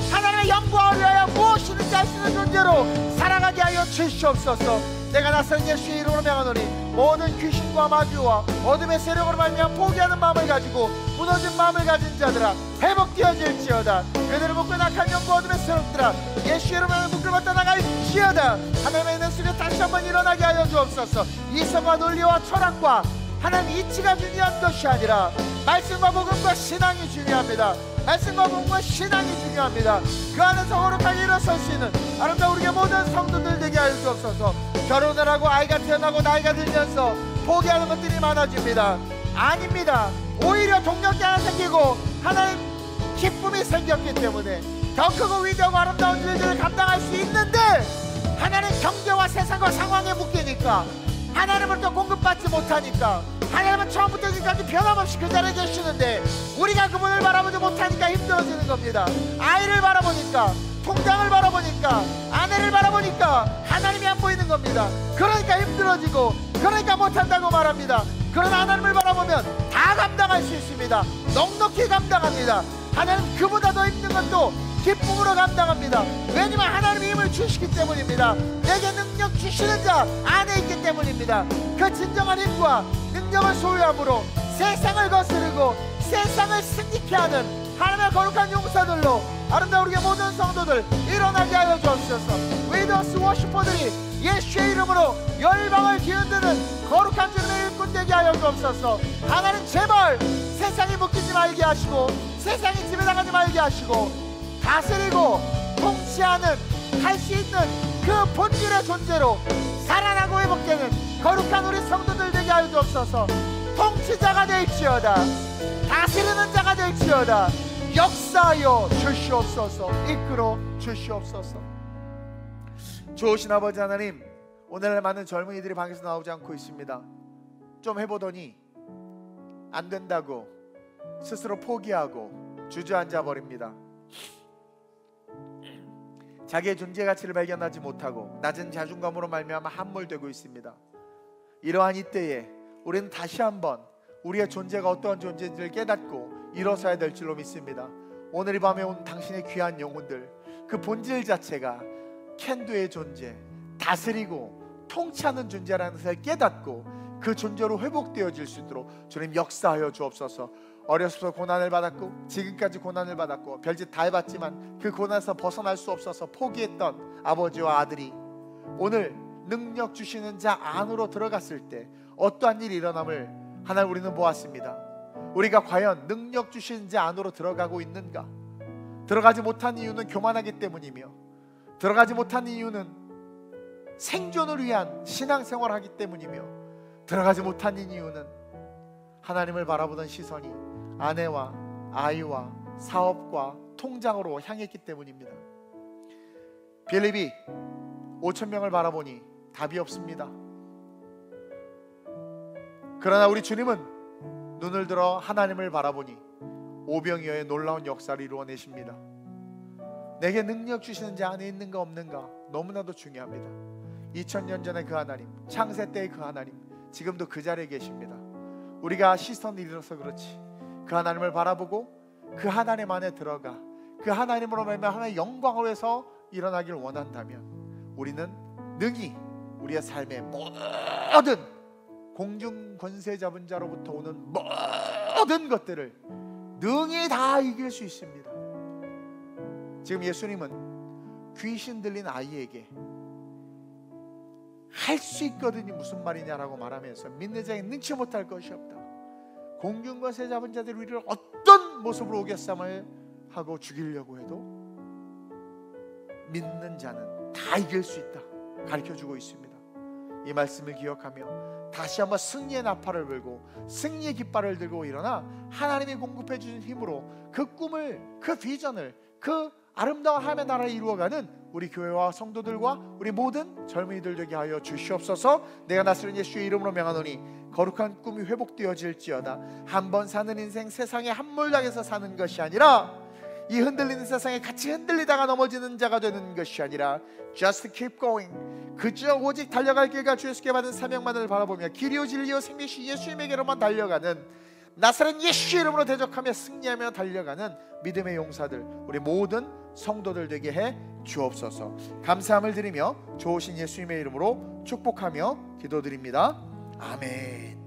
하나님의 영광을 위하여 무엇이든지 할 수 있는 존재로 살아가게 하여 주시옵소서. 내가 낯선 예수의 이름으로 명하노니 모든 귀신과 마귀와 어둠의 세력으로 말미암아 포기하는 마음을 가지고 무너진 마음을 가진 자들아 회복되어질지어다. 그들을 묶고 낙한 영과 어둠의 세력들아 예수의 이름으로 묶고 떠나갈지어다. 하나님의 은혜 속에 다시 한번 일어나게 하여 주옵소서. 이성과 논리와 철학과 하나님 이치가 중요한 것이 아니라 말씀과 복음과 신앙이 중요합니다. 말씀과 복음과 신앙이 중요합니다. 그 안에서 거룩하게 일어설 수 있는 아름다운 우리의 모든 성도들 되게 하여 주옵소서. 결혼을 하고 아이가 태어나고 나이가 들면서 포기하는 것들이 많아집니다. 아닙니다. 오히려 동력이 하나 생기고 하나님 기쁨이 생겼기 때문에 더 크고 위대하고 아름다운 일들을 감당할 수 있는데, 하나님 경제와 세상과 상황에 묶이니까, 하나님으로부터 공급받지 못하니까, 하나님은 처음부터 지금까지 변함없이 그 자리에 계시는데 우리가 그분을 바라보지 못하니까 힘들어지는 겁니다. 아이를 바라보니까, 통장을 바라보니까, 아내를 바라보니까 하나님이 안 보이는 겁니다. 그러니까 힘들어지고, 그러니까 못한다고 말합니다. 그러나 하나님을 바라보면 다 감당할 수 있습니다. 넉넉히 감당합니다. 하나님, 그보다 더 힘든 것도 기쁨으로 감당합니다. 왜냐면 하나님이 힘을 주시기 때문입니다. 내게 능력 주시는 자 안에 있기 때문입니다. 그 진정한 힘과 능력을 소유함으로 세상을 거스르고 세상을 승리케 하는 하나님의 거룩한 용사들로 아름다운 우리의 모든 성도들 일어나게 하여 주옵소서. 위더스 워시퍼들이 예수의 이름으로 열방을 뒤흔드는 거룩한 주님의 일꾼 되게 하여 주옵소서. 하나님 제발 세상이 묶이지 말게 하시고 세상이 집에 나가지 말게 하시고 다스리고 통치하는 할 수 있는 그 본질의 존재로 살아나고 회복되는 거룩한 우리 성도들 되게 하여 주옵소서. 통치자가 될지어다, 다스리는 자가 될지어다, 역사하여 주시옵소서. 이끌어 주시옵소서. 좋으신 아버지 하나님, 오늘날 많은 젊은이들이 방에서 나오지 않고 있습니다. 좀 해보더니 안 된다고 스스로 포기하고 주저앉아 버립니다. 자기의 존재 가치를 발견하지 못하고 낮은 자존감으로 말미암아 함몰되고 있습니다. 이러한 이때에 우리는 다시 한번 우리의 존재가 어떠한 존재인지를 깨닫고 일어서야 될 줄로 믿습니다. 오늘 이 밤에 온 당신의 귀한 영혼들, 그 본질 자체가 캔두의 존재, 다스리고 통치하는 존재라는 것을 깨닫고 그 존재로 회복되어질 수 있도록 주님 역사하여 주옵소서. 어려서부터 고난을 받았고 지금까지 고난을 받았고 별짓 다 해봤지만 그 고난에서 벗어날 수 없어서 포기했던 아버지와 아들이 오늘 능력 주시는 자 안으로 들어갔을 때 어떠한 일이 일어남을 하나님 우리는 보았습니다. 우리가 과연 능력 주시는 자 안으로 들어가고 있는가? 들어가지 못한 이유는 교만하기 때문이며, 들어가지 못한 이유는 생존을 위한 신앙생활을 하기 때문이며, 들어가지 못한 이유는 하나님을 바라보던 시선이 아내와 아이와 사업과 통장으로 향했기 때문입니다. 빌립이 5,000명을 바라보니 답이 없습니다. 그러나 우리 주님은 눈을 들어 하나님을 바라보니 오병이어의 놀라운 역사를 이루어내십니다. 내게 능력 주시는 자 안에 있는가 없는가 너무나도 중요합니다. 2000년 전에 그 하나님, 창세 때의 그 하나님 지금도 그 자리에 계십니다. 우리가 시선을 잃어서 그렇지 그 하나님을 바라보고 그 하나님 안에 들어가 그 하나님으로 말미암아 하나님의 영광을 위해서 일어나길 원한다면 우리는 능히 우리의 삶의 모든 공중 권세 잡은 자로부터 오는 모든 것들을 능히 다 이길 수 있습니다. 지금 예수님은 귀신 들린 아이에게 할 수 있거든이 무슨 말이냐라고 말하면서 믿는 자에게 능치 못할 것이 없다. 공중 권세 잡은 자들이 우리를 어떤 모습으로 오겠삼을 하고 죽이려고 해도 믿는 자는 다 이길 수 있다 가르쳐주고 있습니다. 이 말씀을 기억하며 다시 한번 승리의 나팔을 불고 승리의 깃발을 들고 일어나 하나님이 공급해 주신 힘으로 그 꿈을, 그 비전을, 그 아름다운 하나님의 나라를 이루어가는 우리 교회와 성도들과 우리 모든 젊은이들 되게 하여 주시옵소서. 내가 나스린 예수의 이름으로 명하노니 거룩한 꿈이 회복되어질지어다. 한 번 사는 인생 세상에 함몰당해서 사는 것이 아니라 이 흔들리는 세상에 같이 흔들리다가 넘어지는 자가 되는 것이 아니라 Just keep going, 그저 오직 달려갈 길과 주 예수께 받은 사명만을 바라보며 길이요 진리요 생명이신 예수님에게로만 달려가는 나사렛 예수의 이름으로 대적하며 승리하며 달려가는 믿음의 용사들 우리 모든 성도들 되게 해 주옵소서. 감사함을 드리며 좋으신 예수님의 이름으로 축복하며 기도드립니다. 아멘.